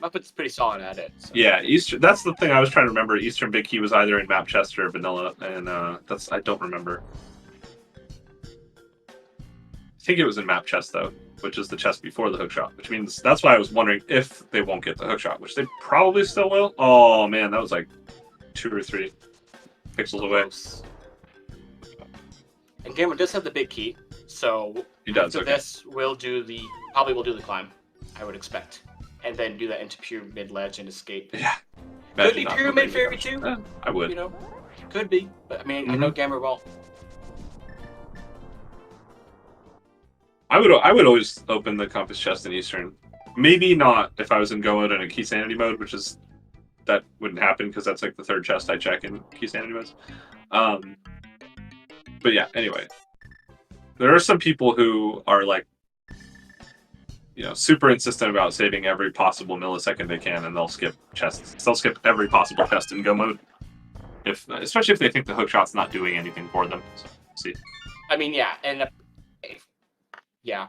Muffins pretty solid at it. So. yeah, Eastern. That's the thing I was trying to remember. Eastern Big Key was either in Map Chest or Vanilla, and I don't remember. I think it was in Map Chest though, which is the chest before the hook shot. Which means that's why I was wondering if they won't get the hook shot, which they probably still will. Oh man, that was like 2 or 3 pixels away. And Gamma does have the big key, so he does. So this will do the climb, I would expect, and then do that into pyramid ledge and escape. Yeah. Could be pyramid fairy too. I would. You know, could be, but I mean, I know Gamma won't. I would always open the compass chest in Eastern. Maybe not if I was in go mode and a key sanity mode, which is that wouldn't happen because that's like the 3rd chest I check in key sanity modes. But yeah, anyway, there are some people who are like, you know, super insistent about saving every possible millisecond they can, and they'll skip chests. They'll skip every possible chest in go mode, especially if they think the hook shot's not doing anything for them. So, see. I mean, yeah, and yeah.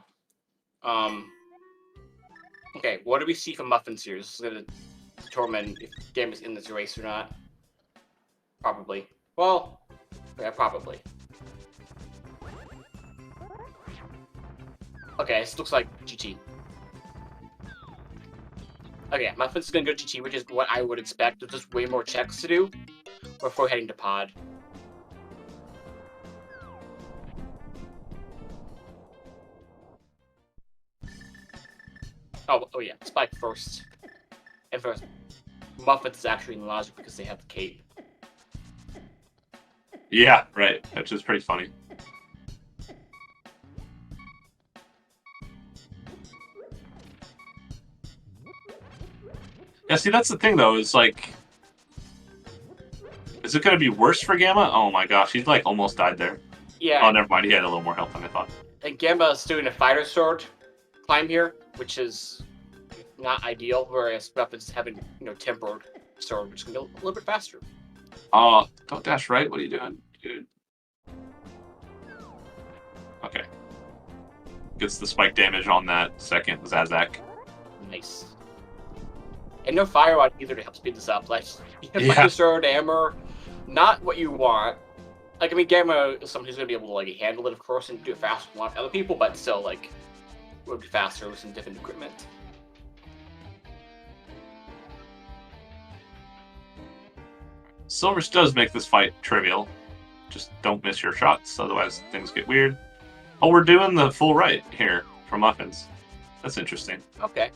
Okay, what do we see from Muffins here? This is gonna determine if the game is in this race or not. Probably. Well, yeah, probably. Okay, this looks like GT. Okay, Muffins is gonna go GT, which is what I would expect. There's just way more checks to do before heading to pod. Oh yeah, Spike first. And first, Muffins is actually in logic because they have the cape. Yeah, right. Which is pretty funny. Yeah, see, that's the thing, though, is like... Is it going to be worse for Gamma? Oh my gosh, he's like almost died there. Yeah. Oh, never mind, he had a little more health than I thought. And Gamma is doing a fighter sword climb here, which is not ideal, whereas Muffins is having, you know, tempered sword, which can go a little bit faster. Oh, don't dash right. What are you doing, dude? Okay. Gets the spike damage on that second Zazak. Nice. And no fire rod either to help speed this up. Like, Yeah. fighter sword, hammer, not what you want. Like, I mean, Gamma is someone who's going to be able to, like, handle it, of course, and do it faster than a lot of other people, but still, like, it would be faster with some different equipment. Silvers does make this fight trivial. Just don't miss your shots, otherwise things get weird. Oh, we're doing the full right here for Muffins. That's interesting. Okay.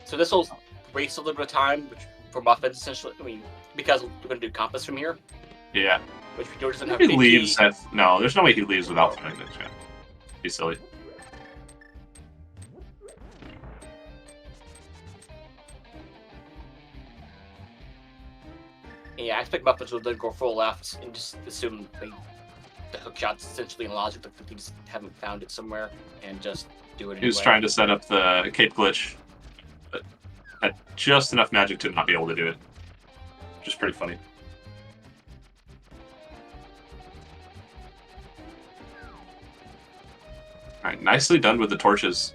So this will waste a little bit of time, which for Muffins, essentially, I mean, because we're going to do compass from here. Yeah. Which we doesn't have He big leaves. key. No, there's no way he leaves without finding this. He's silly. Yeah, I expect Muffins will then go full left and just assume the hook shot's essentially in logic, like they just haven't found it somewhere and just do it anyway. He was trying to set up the cape glitch, but had just enough magic to not be able to do it. Which is pretty funny. Alright, nicely done with the torches,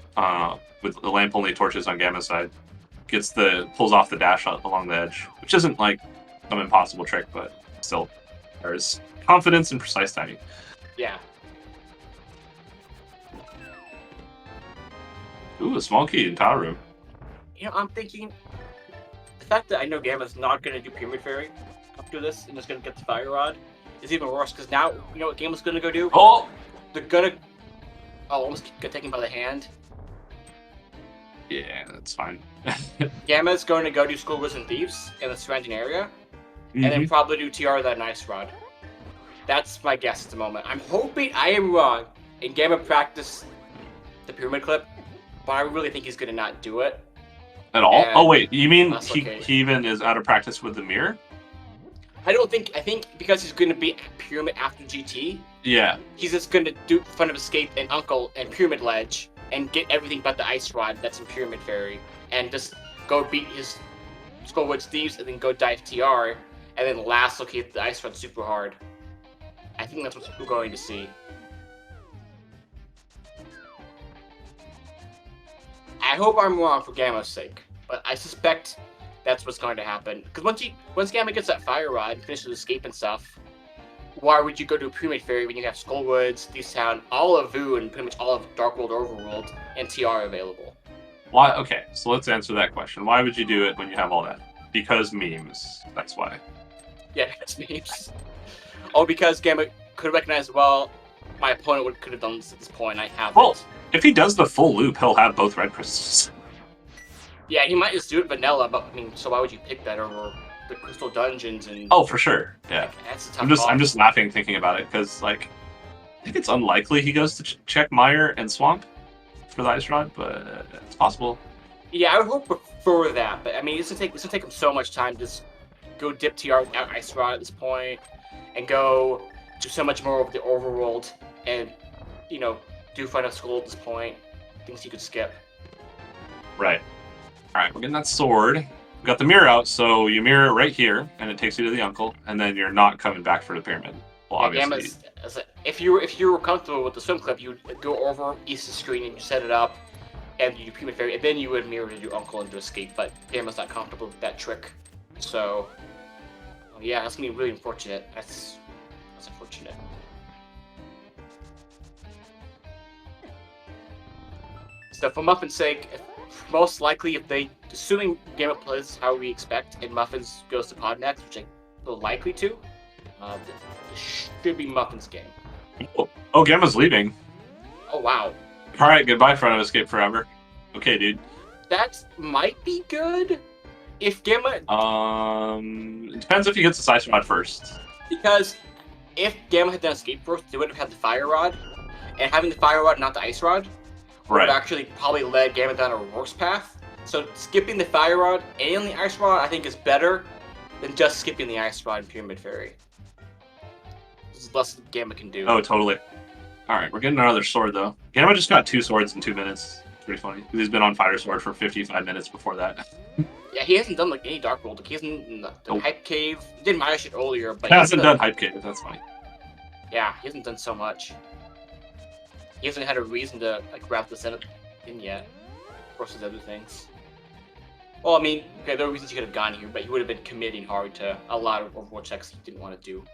with the lamp-only torches on Gamma's side. Pulls off the dash along the edge, which isn't like some impossible trick, but still, there's confidence and precise timing. Yeah. Ooh, a small key in Taru. You know, I'm thinking the fact that I know Gamma's not going to do Pyramid Fairy after this and is going to get the Fire Rod is even worse because now, you know what Gamma's going to go do? Oh! They're going to almost get taken by the hand. Yeah, that's fine. Gamma's going to go do Schoolgirls and Thieves in the surrounding area. And then probably do TR that nice rod. That's my guess at the moment. I'm hoping I am wrong and Gamma practiced the pyramid clip, but I really think he's going to not do it. At all? Oh wait, you mean he okay. even is out of practice with the mirror? I think because he's going to be at pyramid after GT, Yeah. he's just going to do Front of Escape and Uncle and Pyramid Ledge and get everything but the Ice Rod that's in Pyramid Fairy, and just go beat his Skullwood Thieves, and then go dive TR, and then last locate the Ice Rod super hard. I think that's what we're going to see. I hope I'm wrong for Gamma's sake, but I suspect that's what's going to happen. Because once Gamma gets that Fire Rod and finishes Escape and stuff, why would you go to a Pyramid Fairy when you have Skullwoods, Thieves Town, all of Vu, and pretty much all of Dark World Overworld and TR available? Why? Okay, so let's answer that question. Why would you do it when you have all that? Because memes. That's why. Yeah, it's memes. Oh, because Gamma could recognize, well, my opponent could have done this at this point. I haven't. Well, if he does the full loop, he'll have both red crystals. Yeah, he might just do it vanilla, but I mean, so why would you pick that over the Crystal Dungeons and? Oh, for sure. Yeah. Like, that's a tough I'm just laughing thinking about it because like I think it's unlikely he goes to check Mire and Swamp for the Ice Rod, but it's possible. Yeah, I would hope for that, but I mean, it's gonna take him so much time to just go dip TR without Ice Rod at this point, and go do so much more of the overworld, and do Final Skull at this point. Things you could skip. Right. All right, we're getting that sword. We got the mirror out, so you mirror it right here, and it takes you to the uncle, and then you're not coming back for the pyramid. Well, obviously. If you were comfortable with the swim clip, you would go over east of the screen and you set it up, and you do Pyramid Fairy, and then you would mirror to your uncle and to escape. But Gamma's not comfortable with that trick, so yeah, that's gonna be really unfortunate. That's unfortunate. So for Muffin's sake, most likely assuming Gamma plays how we expect, and Muffins goes to Pod next, which I feel likely to, this should be Muffin's game. Oh, Gamma's leaving. Oh, wow. All right, goodbye, Front of Escape Forever. Okay, dude. That might be good if Gamma. It depends if he gets the Ice Rod first. Because if Gamma had done Escape first, they would have had the Fire Rod, and having the Fire Rod, not the Ice Rod, would have actually probably led Gamma down a worse path. So skipping the Fire Rod and the Ice Rod, I think, is better than just skipping the Ice Rod and Pyramid Fairy. There's less Gamma can do. Oh, totally. All right, we're getting another sword, though. Gamma just got 2 swords in 2 minutes. Pretty funny. He's been on Fire Sword for 55 minutes before that. Yeah, he hasn't done any Dark World. He hasn't done Hype Cave. He did Maya shit earlier, but he hasn't done Hype Cave. That's funny. Yeah, he hasn't done so much. He hasn't had a reason to wrap this in yet, versus other things. Well, I mean, okay, there are reasons he could have gone here, but he would have been committing hard to a lot of Overwatch checks he didn't want to do.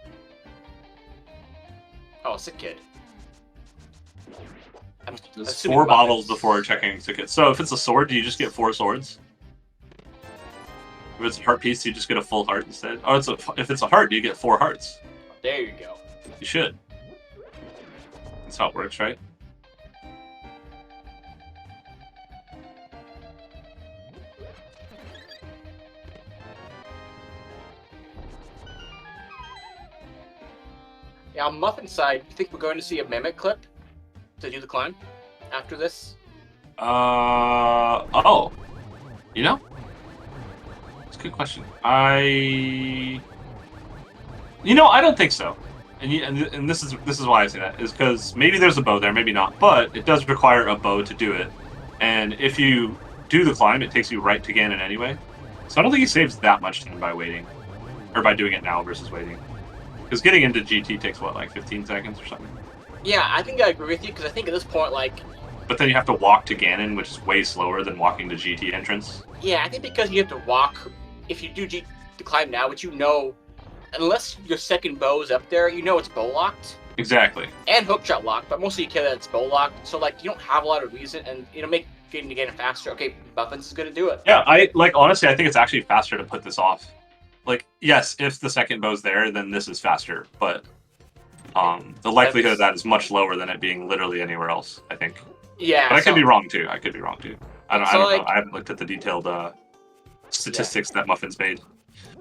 Oh, sick kid. There's 4 bottles before checking tickets. So if it's a sword, do you just get 4 swords? If it's a heart piece, do you just get a full heart instead? Oh, if it's a heart, do you get 4 hearts? There you go. You should. That's how it works, right? Yeah, on Muffin's side, you think we're going to see a Mimic clip to do the climb after this? Oh. You know? It's a good question. I don't think so. And this is why I say that, is because maybe there's a bow there, maybe not, but it does require a bow to do it. And if you do the climb, it takes you right to Ganon anyway. So I don't think he saves that much time by waiting. Or by doing it now versus waiting. Because getting into GT takes, what, like 15 seconds or something? Yeah, I think I agree with you, because I think at this point, But then you have to walk to Ganon, which is way slower than walking to GT entrance. Yeah, I think because you have to walk, if you do the climb now, which unless your second bow is up there, it's bow locked. Exactly. And hookshot locked, but mostly you care that it's bow locked, so you don't have a lot of reason, and make getting to Ganon faster. Okay, Muffins is gonna do it. Yeah, honestly, I think it's actually faster to put this off. Yes, if the second bow's there, then this is faster, but the likelihood of that is much lower than it being literally anywhere else, I think. Yeah. But I could be wrong too. I don't know. I haven't looked at the detailed statistics that Muffins made.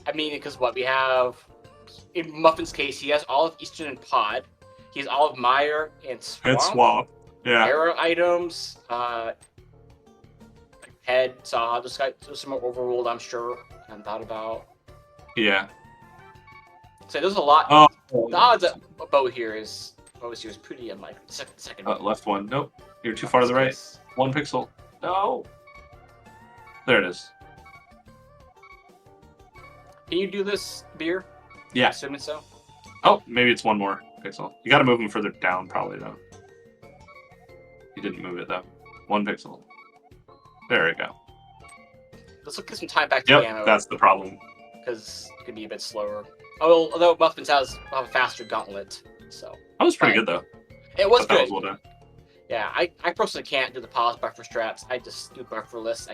I mean, because we have, in Muffin's case, he has all of Eastern and Pod. He has all of Mire and Swamp. And Swamp. Yeah. Era items, Head, Saw, there's some more Overworld, I'm sure, I haven't thought about. Yeah. So there's a lot. Oh. The odds that a bow here is pretty unlikely. Second. Left one. Nope. You're too far to the right. 1 pixel. No. There it is. Can you do this, Beer? Yeah. Assuming so. Oh, maybe it's 1 more pixel. You got to move him further down, probably though. You didn't move it though. 1 pixel. There we go. Let's look at some time back to Gammachuu. Yep, that's the problem. Because it can be a bit slower. Although Muffins have a faster gauntlet, so. That was pretty good though. It was good. That was well done. Yeah, I personally can't do the pause buffer straps. I just do bufferless.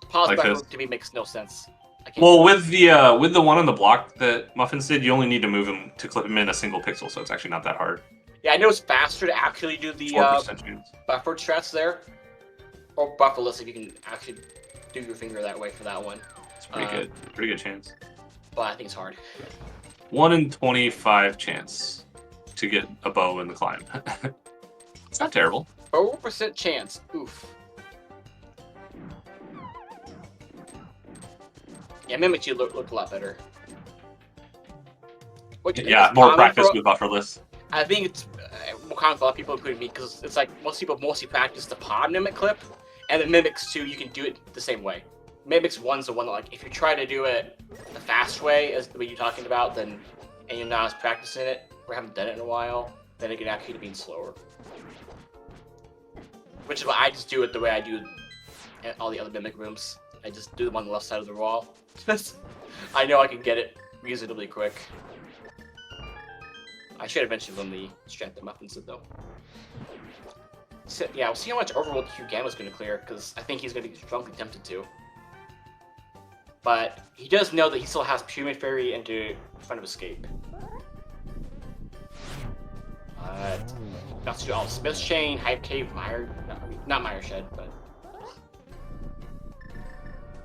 Pause Like buffer this. to me makes no sense. Well, with the one on the block that Muffins did, you only need to move him to clip him in a single pixel, so it's actually not that hard. Yeah, I know it's faster to actually do the 4% chance. buffered strats there, or bufferless if you can actually do your finger that way for that one. It's pretty good chance. But I think it's hard. 1 in 25 chance to get a bow in the climb. It's not terrible. 4% chance. Oof. Yeah, Mimichu looked a lot better. Yeah, more practice with bufferless. I think it's more common for a lot of people, including me, because it's like most people mostly practice the pod mimic clip, and the mimics 2, you can do it the same way. Mimics 1's the one that, like, if you try to do it the fast way, as the way you're talking about, then and you're not as practicing it, or haven't done it in a while, then it can actually be slower. Which is why I just do it the way I do in all the other mimic rooms. I just do them on the left side of the wall. I know I can get it reasonably quick. I should have mentioned on the strat that Muffins did, though. So, yeah, we'll see how much overworld Q Gamma's going to clear, because I think he's going to be strongly tempted to. But he does know that he still has Pyramid Fairy into front of escape. Not to do all the Smith's Chain, Hype Cave, not Mire Shed, but.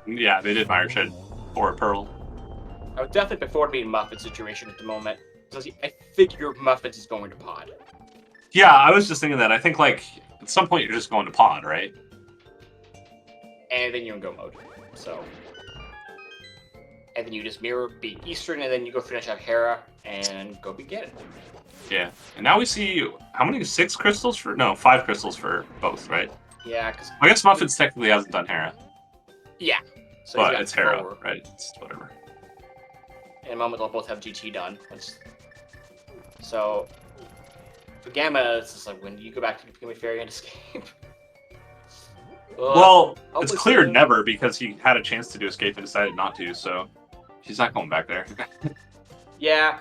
Yeah, they did Mire Shed or Pearl. I would definitely prefer to be in Muffin's situation at the moment. Because I figure Muffins is going to pod. Yeah, I was just thinking that. I think, like, at some point you're just going to pod, right? And then you're in go mode. So. And then you just mirror, beat Eastern, and then you go finish out Hera, and go beat Ganon. Yeah. And now we see, how many? 6 crystals for? No, 5 crystals for both, right? Yeah, because. I guess Muffins technically hasn't done Hera. Yeah. So but it's Hera, right? It's whatever. In a moment, they'll both have GT done. So, for Gamma, it's just like, when do you go back to the Pyramid Fairy and escape? Well, it's clear never, because he had a chance to do escape and decided not to, so he's not going back there. Yeah.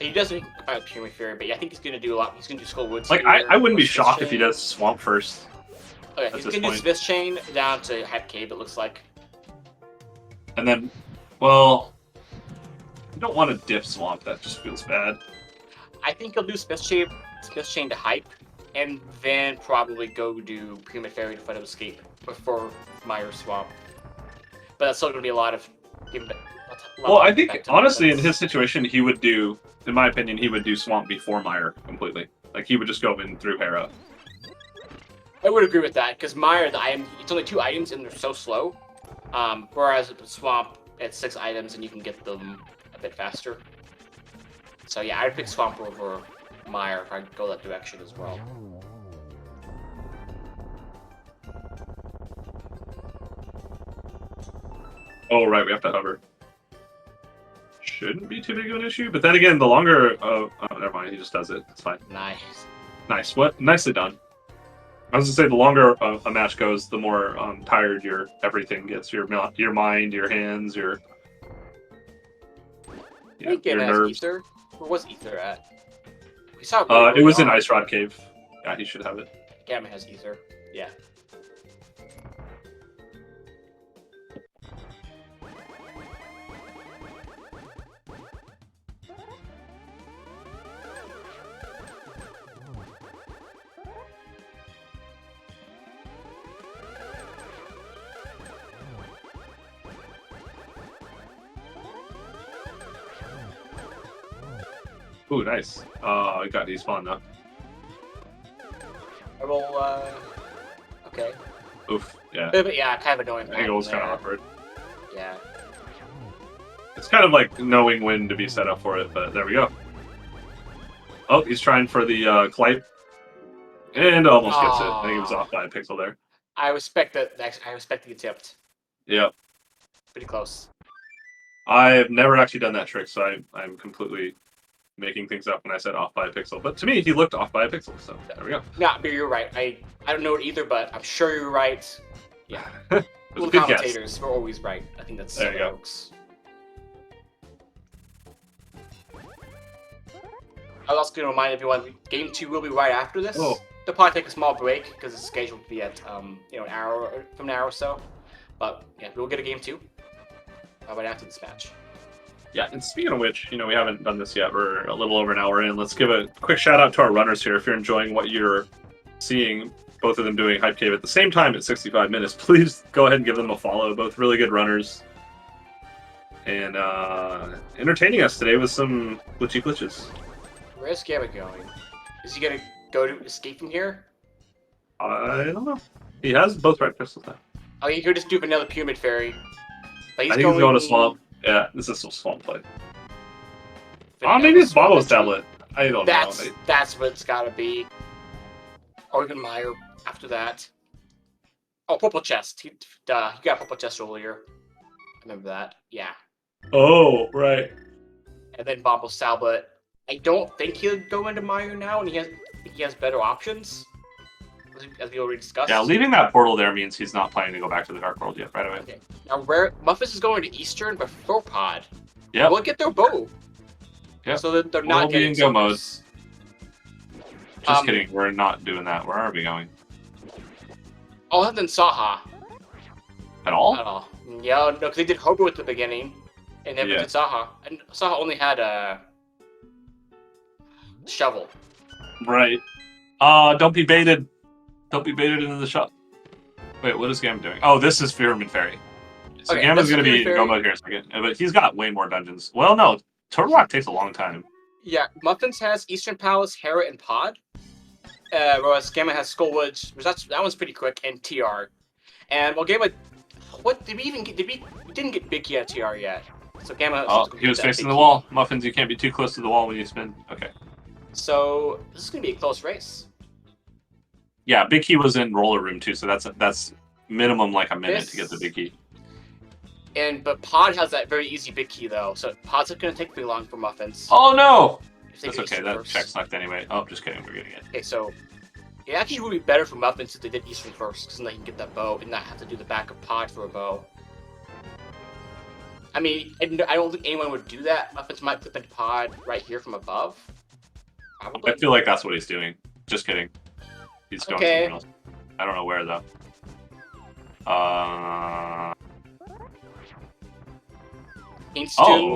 He doesn't about Pyramid Fairy, but yeah, I think he's going to do a lot. He's going to do Skull Woods. Like, I wouldn't be shocked if he does Swamp first. Okay, he's going to do Smith's Chain down to Hype Cave, it looks like. And then, well, you don't want to diff Swamp, that just feels bad. I think he'll do Smith's Chain to Hype, and then probably go do Pyramid Fairy to Fight of Escape before Mire Swamp. But that's still going to be a lot of... Well, I think, honestly, in his situation, he would do, in my opinion, he would do Swamp before Mire completely. Like, he would just go in through Hera. I would agree with that, because Mire, it's only 2 items and they're so slow. Whereas with Swamp, it's 6 items and you can get them a bit faster. So yeah, I'd pick Swamp over Mire if I go that direction as well. Oh, right, we have to hover. Shouldn't be too big of an issue, but then again, the longer... Oh, never mind, he just does it. It's fine. Nice. Nice. What? Nicely done. I was going to say, the longer a match goes, the more tired your everything gets. Your mind, your hands, your nerves. Ether. Where was Ether at? We saw it was in Ice Rod Cave. Yeah, he should have it. Gamma has Ether. Yeah. Ooh, nice. I got despawn now. I will, okay. Oof, yeah. But yeah, kind of annoying. Angle's kind of awkward. Yeah. It's kind of like knowing when to be set up for it, but there we go. Oh, he's trying for the Clipe. And almost gets it. I think it was off by a pixel there. I respect that. I respect the attempt. Yep. Pretty close. I've never actually done that trick, so I'm completely making things up when I said off by a pixel. But to me, he looked off by a pixel, so there we go. Yeah, but you're right. I don't know it either, but I'm sure you're right. Yeah. Well, the commentators were always right. I think that's there you go. Works. I was also going to remind everyone, Game 2 will be right after this. Oh. They'll probably take a small break because it's scheduled to be at an hour from an hour or so. But yeah, we'll get a Game 2 right after this match. Yeah, and speaking of which, we haven't done this yet. We're a little over an hour in. Let's give a quick shout out to our runners here. If you're enjoying what you're seeing, both of them doing Hype Cave at the same time at 65 minutes, please go ahead and give them a follow. Both really good runners. And entertaining us today with some glitches. Where's Gamma going? Is he going to go to escape from here? I don't know. He has both red crystals now. Oh, he could just do another Pyramid Fairy. But I think he's going to Swamp. Yeah, this is some Swamp play. Maybe it's Bobo's tablet. I don't know. That's what it's got to be. Or even Meyer after that. Oh, Purple Chest. He got Purple Chest earlier. I remember that. Yeah. Oh, right. And then Bobo's tablet. I don't think he'll go into Meyer now, and he has better options, as we already discussed. Yeah, leaving that portal there means he's not planning to go back to the Dark World yet, right away. Okay. Now, Muffins is going to Eastern before Pod. Yeah. We'll get their bow. Yeah. So that they're not getting go mode. Just kidding. We're not doing that. Where are we going? Oh, other than Saha. At all? At all. Yeah, no, because they did Hobo at the beginning, and then we did Saha. And Saha only had a shovel. Right. Don't be baited. Don't be baited into the shop. Wait, what is Gamma doing? Oh, this is Pyramid Fairy. So okay, Gamma's going to be in go mode here in a second. But he's got way more dungeons. Well, no. Turtle Rock takes a long time. Yeah, Muffins has Eastern Palace, Hera, and Pod. Whereas Gamma has Skullwoods, that one's pretty quick, and TR. And well, Gamma, what did we even get? We didn't get Big Key at TR yet. So Gamma. Oh, he was facing the wall. Muffins, you can't be too close to the wall when you spin. Okay. So this is gonna be a close race. Yeah, Big Key was in Roller Room too, so that's minimum like a minute to get the Big Key. But Pod has that very easy Big Key though, so Pod's not gonna take pretty long for Muffins. Oh no! That's okay. That check's knocked anyway. Oh, just kidding. We're getting it. Okay, so it actually would be better for Muffins if they did Eastern first, because then they can get that bow and not have to do the back of Pod for a bow. I mean, I don't think anyone would do that. Muffins might flip into Pod right here from above. Probably. I feel like that's what he's doing. Just kidding. He's going somewhere else. I don't know where though. Oh,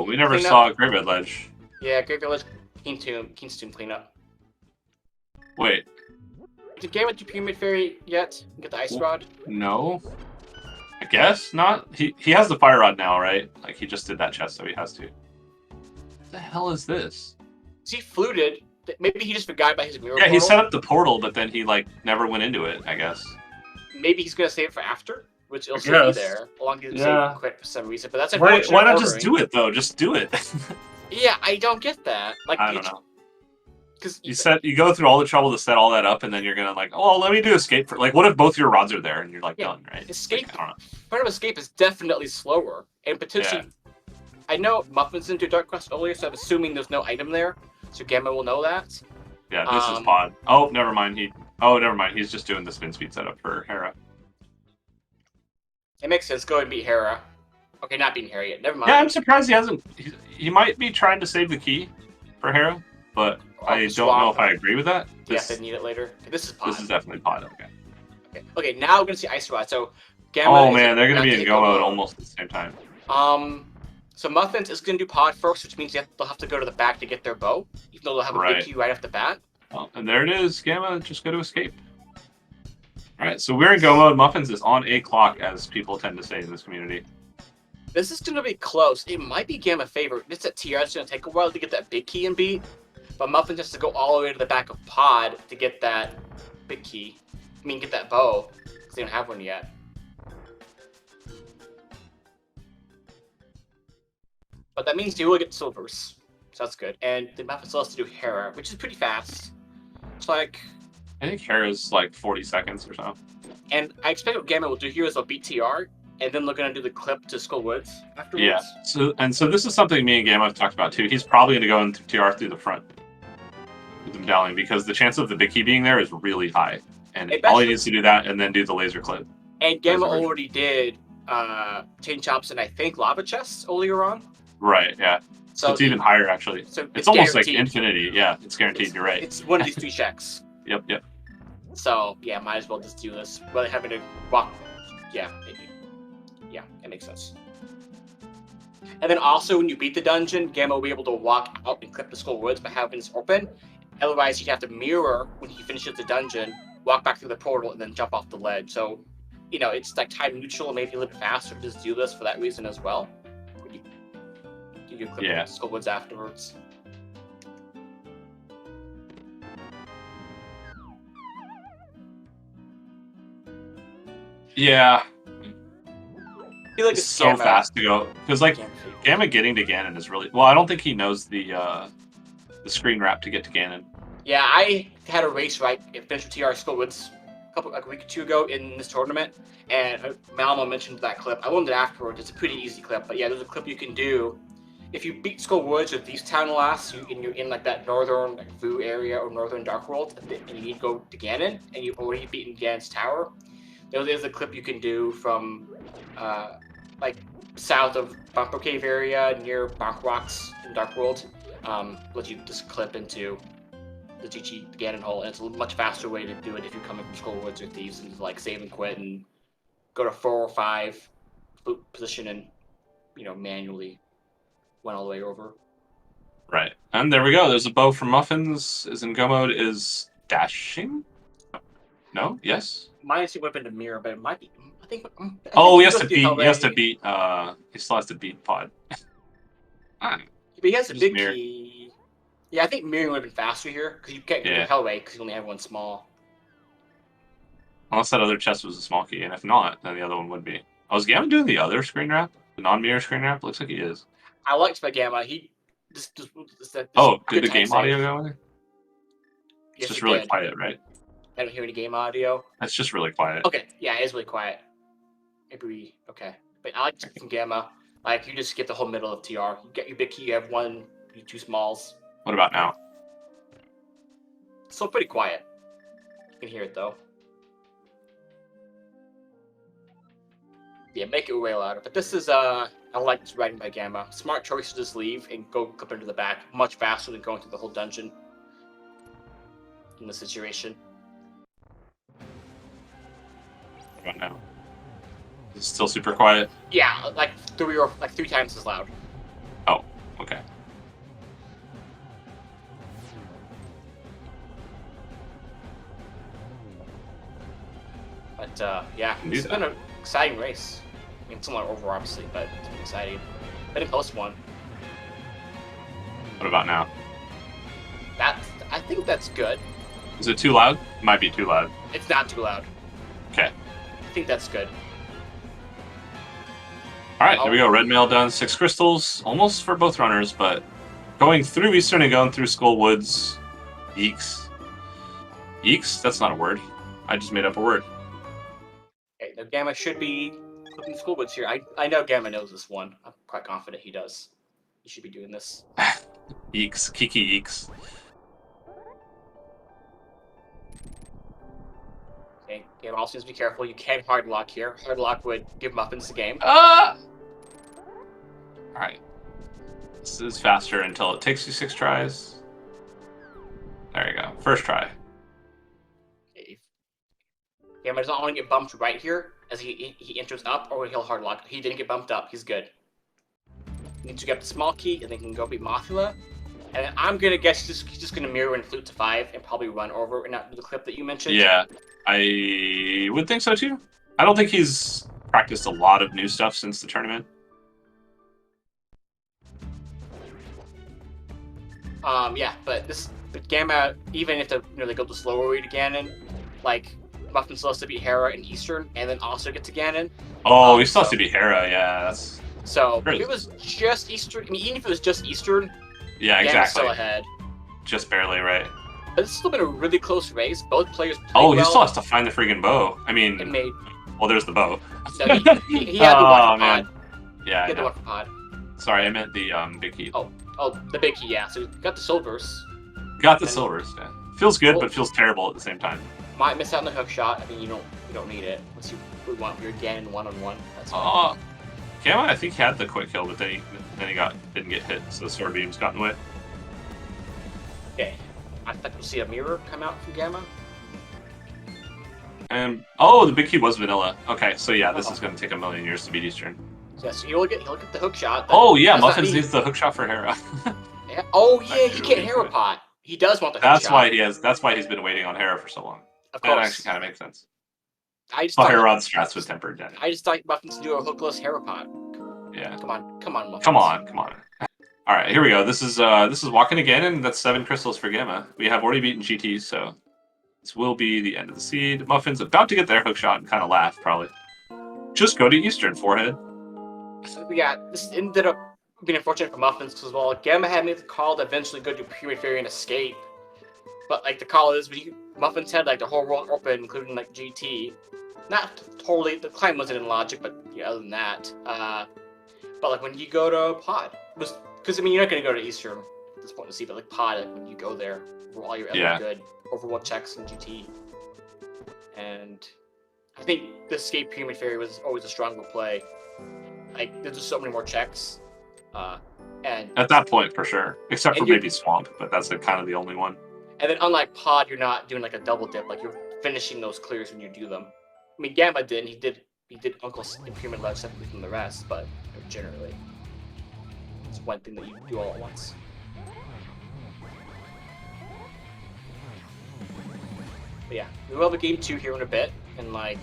we never saw Graveyard Ledge. Yeah, Graveyard Ledge, Kingstoon cleanup. Wait. Did Gamma do Pyramid Fairy yet? Get the Ice Rod? No. I guess not. He has the Fire Rod now, right? Like he just did that chest, so he has to. What the hell is this? He fluted. Maybe he just forgot about his mirror. Yeah, he set up the portal, but then he like never went into it. I guess. Maybe he's gonna save it for after, which will still be there. Along with quit for some reason, but that's unfortunate. Why not just do it though? Just do it. Yeah, I don't get that. Like I don't know. Because you go through all the trouble to set all that up, and then you're gonna like, oh, let me do escape for like, what if both your rods are there and you're like done, right? Escape. Like, I don't know. Part of escape is definitely slower and potentially. Yeah. I know Muffins didn't do Dark Quest earlier, so I'm assuming there's no item there, so Gamma will know that. Yeah, this is Pod. Oh, never mind. Never mind. He's just doing the spin speed setup for Hera. It makes sense. Go and beat Hera. Okay, not beating Hera yet. Never mind. Yeah, I'm surprised he hasn't. He might be trying to save the key for Hera, but I don't know if I agree with that. They need it later. Okay, this is Pod. This is definitely Pod. Okay, now we're gonna see Ice Rod. So Gamma. Oh man, they're gonna be in go mode almost at the same time. So Muffins is gonna do Pod first, which means they'll have to go to the back to get their bow, even though they'll have a big key right off the bat. Oh, and there it is. Gamma, just go to escape. All right, so we're in go mode. Muffins is on a clock, as people tend to say in this community. This is going to be close. It might be Gamma favorite. It's at TR. It's going to take a while to get that big key and beat. But Muffins has to go all the way to the back of Pod to get that big key. I mean, get that bow. Because they don't have one yet. But that means you will get silvers. So that's good. And the Muffins still has to do Hera, which is pretty fast. It's like I think Hera's like 40 seconds or so. And I expect what Gamma will do here is they'll beat TR, and then they're gonna do the clip to Skull Woods afterwards. Yeah. So this is something me and Gamma have talked about too. He's probably gonna go into TR through the front with the medallion because the chance of the big key being there is really high. And all he needs to do that and then do the laser clip. And Gamma already did chain chops and I think lava chests earlier on. Right, yeah. So it's even higher actually. So it's almost guaranteed. Like infinity. Yeah, it's guaranteed. You're right. It's one of these 3 checks. Yep. So yeah, might as well just do this rather than having to walk. Yeah, it makes sense. And then also when you beat the dungeon, Gamma will be able to walk out and clip the Skull Woods by having this open. Otherwise, you'd have to mirror when he finishes the dungeon, walk back through the portal, and then jump off the ledge. So, you know, it's like time neutral and maybe a little bit faster to just do this for that reason as well. You clip the Skull Woods afterwards. Yeah. I feel like it's so fast to go because like Gamma getting to Ganon is really well. I don't think he knows the screen wrap to get to Ganon. Yeah, I had a race right at finished with TR Skull Woods a week or 2 ago in this tournament, and Malmo mentioned that clip. I learned it afterwards. It's a pretty easy clip, but yeah, there's a clip you can do if you beat Skull Woods with these town lasts. You're in like that northern like Vu area or northern Dark World, and you need to go to Ganon, and you've already beaten Ganon's tower. There's a clip you can do from like south of Bumper Cave area near Bonk Rocks in Dark World. Let you just clip into the GG Ganon hole, and it's a much faster way to do it if you're coming from Skull Woods or Thieves and like save and quit and go to 4 or 5 position and manually went all the way over. Right, and there we go. There's a bow from Muffins. Is in go mode. Is dashing? No. Yes. Mine would have been to mirror, but it might be. I think he has to beat. He has to beat. He still has to beat Pod. But he has a big key. Yeah, I think mirroring would have been faster here because you can't get Hellway because you only have one small. Unless that other chest was a small key, and if not, then the other one would be. Oh, is Gamma doing the other screen wrap? The non-mirror screen wrap? Looks like he is. I liked my Gamma. He just did the game audio go in there? It's just really quiet, right? I don't hear any game audio. It's just really quiet. Okay, yeah, it is really quiet. Maybe but I like from Gamma. Like you just get the whole middle of TR. You get your big key. You have 2 smalls. What about now? Still pretty quiet. You can hear it though. Yeah, make it way louder. But this is I like this writing by Gamma. Smart choice to just leave and go clip into the back much faster than going through the whole dungeon. In this situation. What about now? Is it still super quiet? Yeah, like 3 times as loud. Oh, okay. But yeah, it's been an exciting race. I mean, it's not over obviously, but it's been exciting. I didn't post one. What about now? I think that's good. Is it too loud? It might be too loud. It's not too loud. Okay. I think that's good. All right, there we go. Red mail done. 6 crystals, almost for both runners, but going through Eastern and going through Skull Woods. Yeeks. Yeeks? That's not a word. I just made up a word. Okay, now Gamma should be looking Skull Woods here. I know Gamma knows this one. I'm quite confident he does. He should be doing this. Yeeks. Kiki Yeeks. Okay, Gamma also needs to be careful. You can't hard lock here. Hard lock would give Muffins the game. Alright. This is faster until it takes you 6 tries. There you go. First try. Okay. Gamma does not want to get bumped right here as he enters up, or he'll hard lock. He didn't get bumped up. He's good. He needs to get the small key, and then he can go beat Mothula. And I'm gonna guess he's just gonna mirror and flute to 5 and probably run over and not do the clip that you mentioned. Yeah, I would think so too. I don't think he's practiced a lot of new stuff since the tournament. Yeah, but Gamma, even if they go the slower way to Ganon, like Muffins still has to beat Hera in Eastern, and then also get to Ganon. Oh, he still has to beat Hera. Yeah, that's. So if it was just Eastern, I mean, even if it was just Eastern, yeah, Gamma's exactly. still ahead. Just barely, right? But it's still been a really close race. Both players played Oh, well. he still has to find the friggin' bow. I mean, It made. well, there's the bow. No, he had the one for man. pod. Yeah, He had I the know. one for pod. Sorry, I meant the big key. Oh, the big key, yeah. So you got the silvers. Got the silvers. Yeah. Feels good, Oh. but feels terrible at the same time. Might miss out on the hook shot. I mean, you don't need it unless you want your Ganon 1-on-1. That's fine. Gamma, I think he had the quick kill, but then he didn't get hit, so the sword beams got in the way. Okay. I thought we'll see a mirror come out from Gamma. And the big key was vanilla. Okay, so yeah, this is going to take a million years to beat Eastern. Yeah, so he'll get the hook shot. Oh yeah, Muffins needs the hook shot for Hera. Yeah. Oh yeah, he can't Hera pot. He does want the hook shot. That's why he's been waiting on Hera for so long. Of course. That actually kind of makes sense. I just but thought Herod's strats with tempered dead. I just thought Muffins do a hookless Hera pot. Yeah. Come on, Muffins. Come on. All right, here we go. This is walking again, and that's 7 crystals for Gamma. We have already beaten GT, so this will be the end of the seed. Muffins about to get their hook shot and kind of laugh probably. Just go to Eastern, forehead. So yeah, this ended up being unfortunate for Muffins because while Gamma had made the call to eventually go to Pyramid Fairy and escape, but like the call is, Muffins had like the whole world open, including like GT. Not totally, the climb wasn't in logic, but yeah, other than that, but like when you go to Pod, because I mean you're not gonna go to Eastern at this point to see, but like Pod, like when you go there, all your good overworld checks in GT, and I think the escape Pyramid Fairy was always a stronger play. Like there's just so many more checks, and at that point for sure, except for maybe Swamp, but that's kind of the only one. And then unlike Pod, you're not doing like a double dip, like you're finishing those clears when you do them. I mean, Gamma did, and he did Uncle's Pyramid Lodge separately from the rest, but generally, it's one thing that you do all at once. But yeah, we'll have a game 2 here in a bit, and like...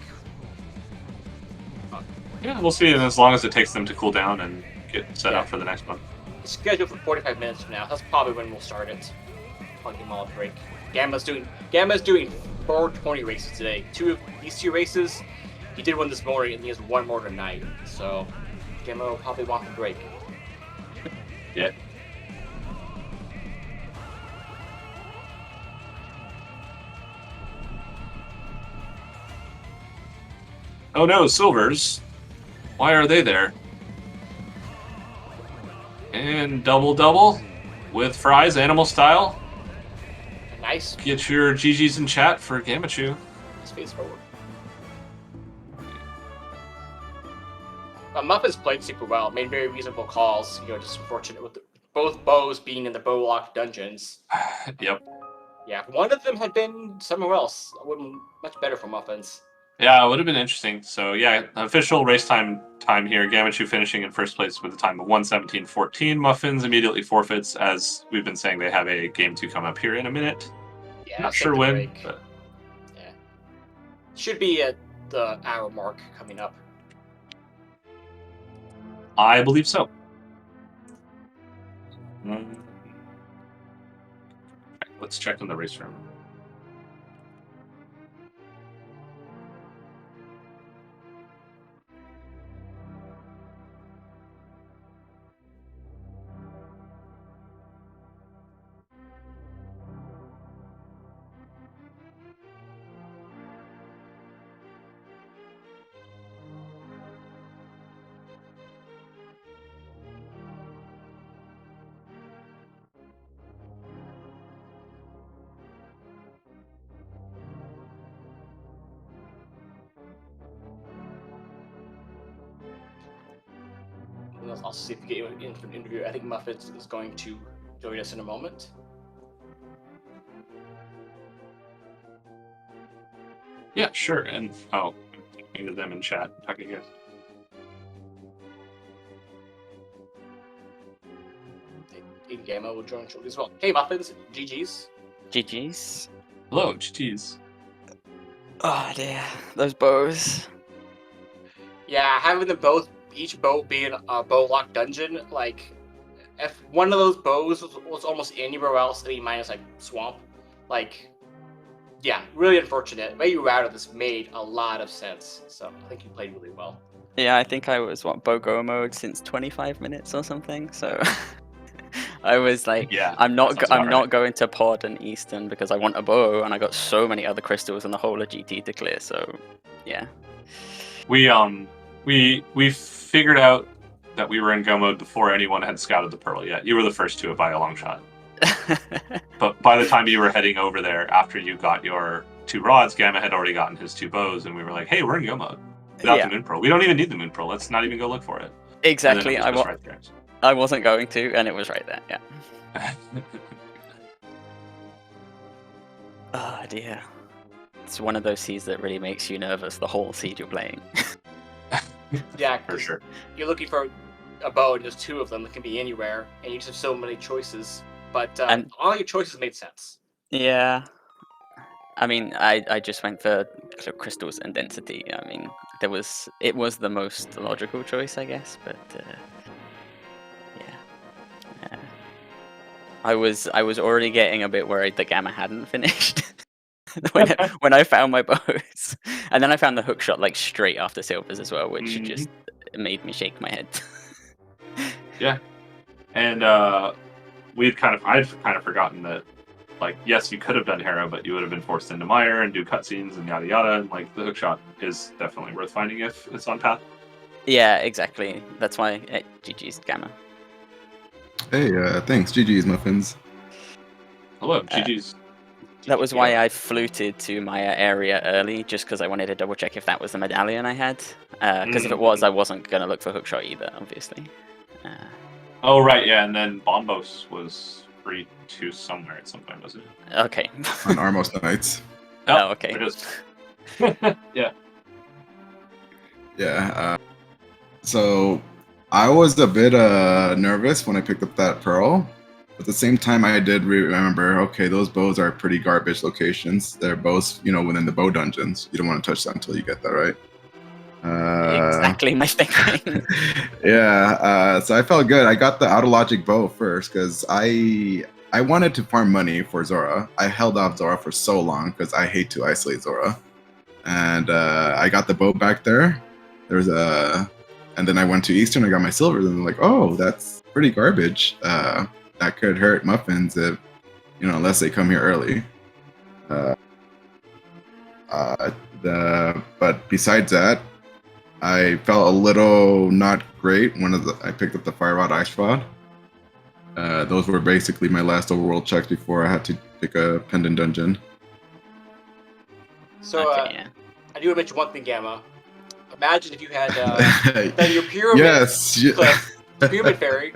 yeah, we'll see, and as long as it takes them to cool down and get set up for the next one. It's scheduled for 45 minutes from now. That's probably when we'll start it. I'll give them all a break. Gamma's doing 420 races today. These two races, he did one this morning, and he has one more tonight. So, Gamma will probably want a break. Yeah. Oh no, silvers. Why are they there? And double with fries, animal style. Nice. Get your GGs in chat for Gammachuu. Space forward. Muffins played super well, made very reasonable calls. Just unfortunate with both bows being in the bow locked dungeons. Yep. Yeah, if one of them had been somewhere else, it would have been much better for Muffins. Yeah, it would have been interesting. So yeah, official race time here. Gammachuu finishing in first place with a time of 1:17.14. Muffins immediately forfeits, as we've been saying they have a game 2 come up here in a minute. Yeah, not sure when. But... yeah, should be at the hour mark coming up. I believe so. Let's check in the race room. I'll see if we get you in for an interview. I think Muffins is going to join us in a moment. Yeah, sure. And I'm talking to them in chat. Talking to you guys. Gamma will join shortly as well. Hey Muffins, GG's. GG's. Hello, GG's. Oh dear, those bows. Yeah, having them both, each bow being a bow locked dungeon, like if one of those bows was almost anywhere else, I mean minus like Swamp, like yeah, really unfortunate. The way you routed this made a lot of sense. So I think you played really well. Yeah, I think I was bow go mode since 25 minutes or something. So I was like, Yeah, I'm that sounds I'm about not right. going to Pod and Eastern because I want a bow, and I got so many other crystals in the whole of GT to clear. So, yeah. We figured out that we were in go mode before anyone had scouted the pearl yet. You were the first to by a long shot. But by the time you were heading over there, after you got your 2 rods, Gamma had already gotten his 2 bows, and we were like, "Hey, we're in go mode without Yeah. the moon pearl. We don't even need the moon pearl. Let's not even go look for it." Exactly. And then it was just right there. I wasn't going to, and it was right there. Yeah. Oh dear. It's one of those seeds that really makes you nervous the whole seed you're playing. Yeah, For sure. You're looking for a bow, and there's 2 of them that can be anywhere, and you just have so many choices. But And- all your choices made sense. Yeah. I mean, I just went for crystals and density. I mean, it was the most logical choice, I guess. But yeah, I was already getting a bit worried that Gamma hadn't finished when I found my bows, and then I found the hook shot like straight after Silvers as well, which just made me shake my head. Yeah, and I'd kind of forgotten that, like, yes, you could have done Hera, but you would have been forced into Mire and do cutscenes and yada yada. And like, the hookshot is definitely worth finding if it's on path. Yeah, exactly. That's why GG's Gamma. Hey, thanks. GG's Muffins. Hello, GG's. That was why I fluted to my area early, just because I wanted to double check if that was the medallion I had. Because if it was, I wasn't going to look for hookshot either, obviously. Oh, right, yeah, and then Bombos was free to somewhere at some point, wasn't it? Okay. On Armos Nights. Oh, okay. There it is. Yeah. Yeah. So I was a bit nervous when I picked up that pearl. At the same time, I did remember, okay, those bows are pretty garbage locations. They're both, within the bow dungeons. You don't want to touch that until you get that, right? Exactly my thinking. Yeah, so I felt good. I got the out of logic bow first because I wanted to farm money for Zora. I held off Zora for so long because I hate to isolate Zora. And I got the bow back there. And then I went to Eastern. I got my silvers, and I'm like, oh, that's pretty garbage. That could hurt Muffins if, unless they come here early. But besides that, I felt a little not great. I picked up the Fire Rod Ice Rod. Those were basically my last overworld checks before I had to pick a pendant dungeon. So Okay, yeah. I do want to mention one thing, Gamma. Imagine if you had done your pyramid Yes. cliff, pyramid fairy,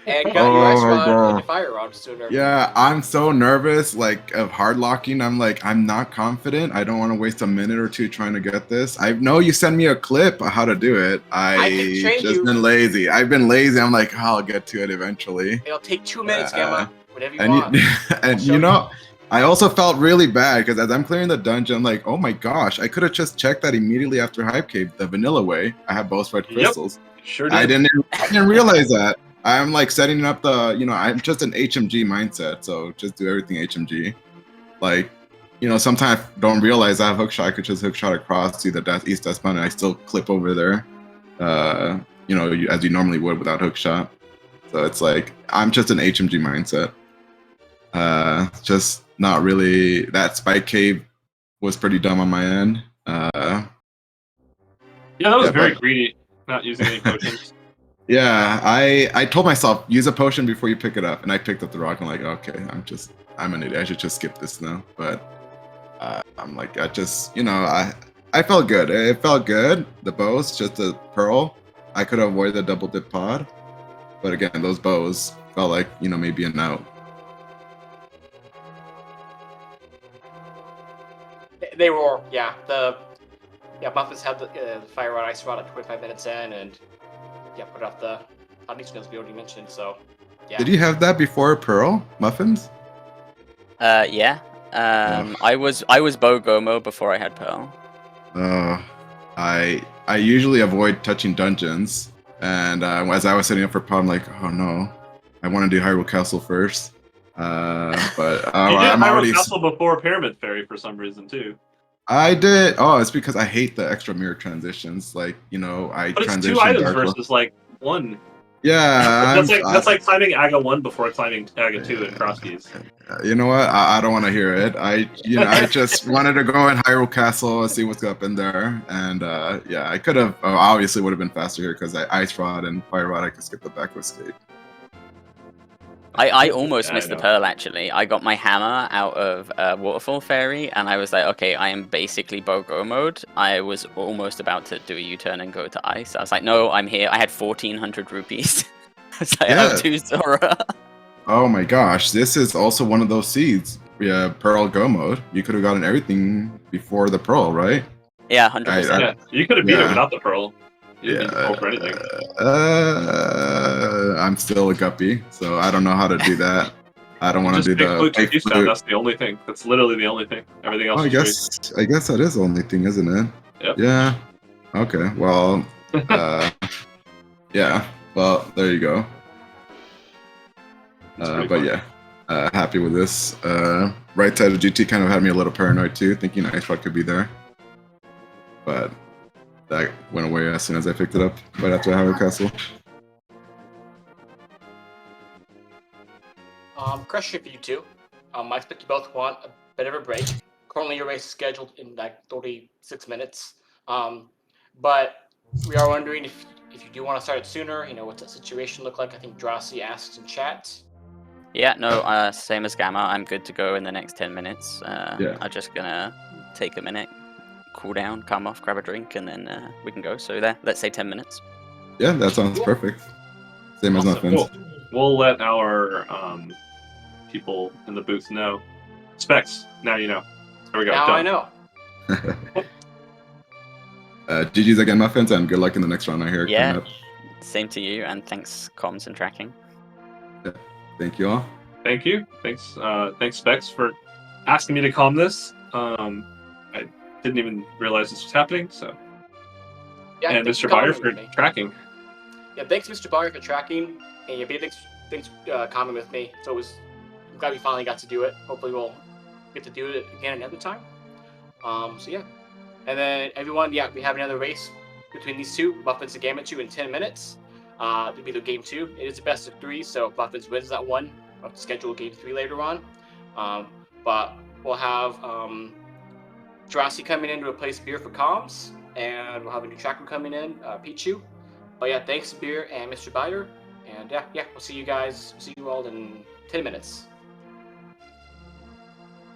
and got your ice rod and your fire rod sooner. Yeah, I'm so nervous, of hard locking. I'm like, I'm not confident. I don't want to waste a minute or two trying to get this. I know you send me a clip of how to do it. I can train you. Been lazy. I've been lazy. I'm like, I'll get to it eventually. It'll take 2 minutes, Gamma. Whatever you want. I also felt really bad because as I'm clearing the dungeon, I'm like, oh my gosh, I could have just checked that immediately after Hype Cave, the vanilla way. I have both red crystals. Sure did. I didn't realize that. I'm like setting up I'm just an HMG mindset, so just do everything HMG. Sometimes I don't realize I have hookshot. I could just hookshot across to the east death mountain, and I still clip over there, as you normally would without hookshot. So it's like, I'm just an HMG mindset. Just not really. That spike cave was pretty dumb on my end. Yeah, that was very greedy, not using any potions. Yeah, I told myself, use a potion before you pick it up, and I picked up the rock. I'm like, okay, I'm an idiot. I should just skip this now. But I'm like, I felt good. It felt good. The bows, just the pearl. I could avoid the double dip pod, but again, those bows felt like maybe an out. They were, yeah. Muffins had the fire rod ice rod at 25 minutes in, and put off the hunting skills we already mentioned. So, yeah. Did you have that before Pearl, Muffins? Yeah. I was Bow Gomo before I had Pearl. I usually avoid touching dungeons, and as I was setting up for Pod, I'm like, oh no, I want to do Hyrule Castle first. But I'm already Castle before Pyramid Fairy for some reason too. I did. Oh, it's because I hate the extra mirror transitions. I But it's transition 2 items Dark versus like 1. Yeah, That's like climbing Aga 1 before climbing Aga 2 at cross keys. You know what? I don't want to hear it. I just wanted to go in Hyrule Castle and see what's up in there. And yeah, I could have obviously would have been faster here because I Ice Rod and Fire Rod. I could skip the backward skate. I almost Yeah, missed I the know. pearl, actually. I got my hammer out of Waterfall Fairy, and I was like, okay, I am basically Bogo mode. I was almost about to do a U-turn and go to ice. I was like, no, I'm here. I had 1,400 rupees. I was like, Yeah. oh, to Zora. Oh my gosh, this is also one of those seeds. Yeah, Pearl Go mode. You could have gotten everything before the Pearl, right? Yeah, 100%. Yeah, you could have beat it Yeah. without the pearl. You didn't need the Yeah. pearl for anything. I'm still a guppy, so I don't know how to do that. I don't You want to just do pick the flute to fake keystone. flute. That's the only thing. That's literally the only thing. Everything else Oh, is I guess that is the only thing, isn't it? Yep. Yeah. Okay. Well. free. Yeah. Well, there you go. It's pretty But fun. yeah, happy with this. Right side of GT kind of had me a little paranoid too, thinking Ice Rod could be there. But that went away as soon as I picked it up right after Hyrule Castle. Question for you two. I expect you both want a bit of a break. Currently, your race is scheduled in like 36 minutes. But we are wondering if you do want to start it sooner. You know, what's that situation look like? I think Drosy asked in chat. Yeah, no, same as Gamma. I'm good to go in the next 10 minutes. Yeah. I'm just gonna take a minute, cool down, come off, grab a drink, and then we can go. So there, let's say 10 minutes. Yeah, that sounds perfect. Same as Awesome. Muffins. We'll let our people in the booth know. Specs, now you know. There we go. Now done. I know. GG's again, Muffins, and good luck in the next round I hear Yeah. coming up. Same to you, and thanks, comms and tracking. Thank you all. Thank you. Thanks, Specs, for asking me to calm this. I didn't even realize this was happening. So, Yeah, and thanks Mr. for Byer commenting for with me. tracking. Yeah, thanks, Mr. Byer, for tracking. And yeah, thanks commenting with me. So I'm glad we finally got to do it. Hopefully, we'll get to do it again another time. So yeah, and then everyone, yeah, we have another race between these two, Muffins and Gammachuu, in 10 minutes. It'll be the game 2. It is a best of 3, so if Muffins wins that one, we'll have to schedule game 3 later on. But we'll have Jurassic coming in to replace Beer for comms, and we'll have a new tracker coming in, Pichu. But yeah, thanks Beer and Mr. Byer, and yeah, we'll see you all in 10 minutes.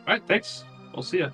All right, thanks. We'll see ya.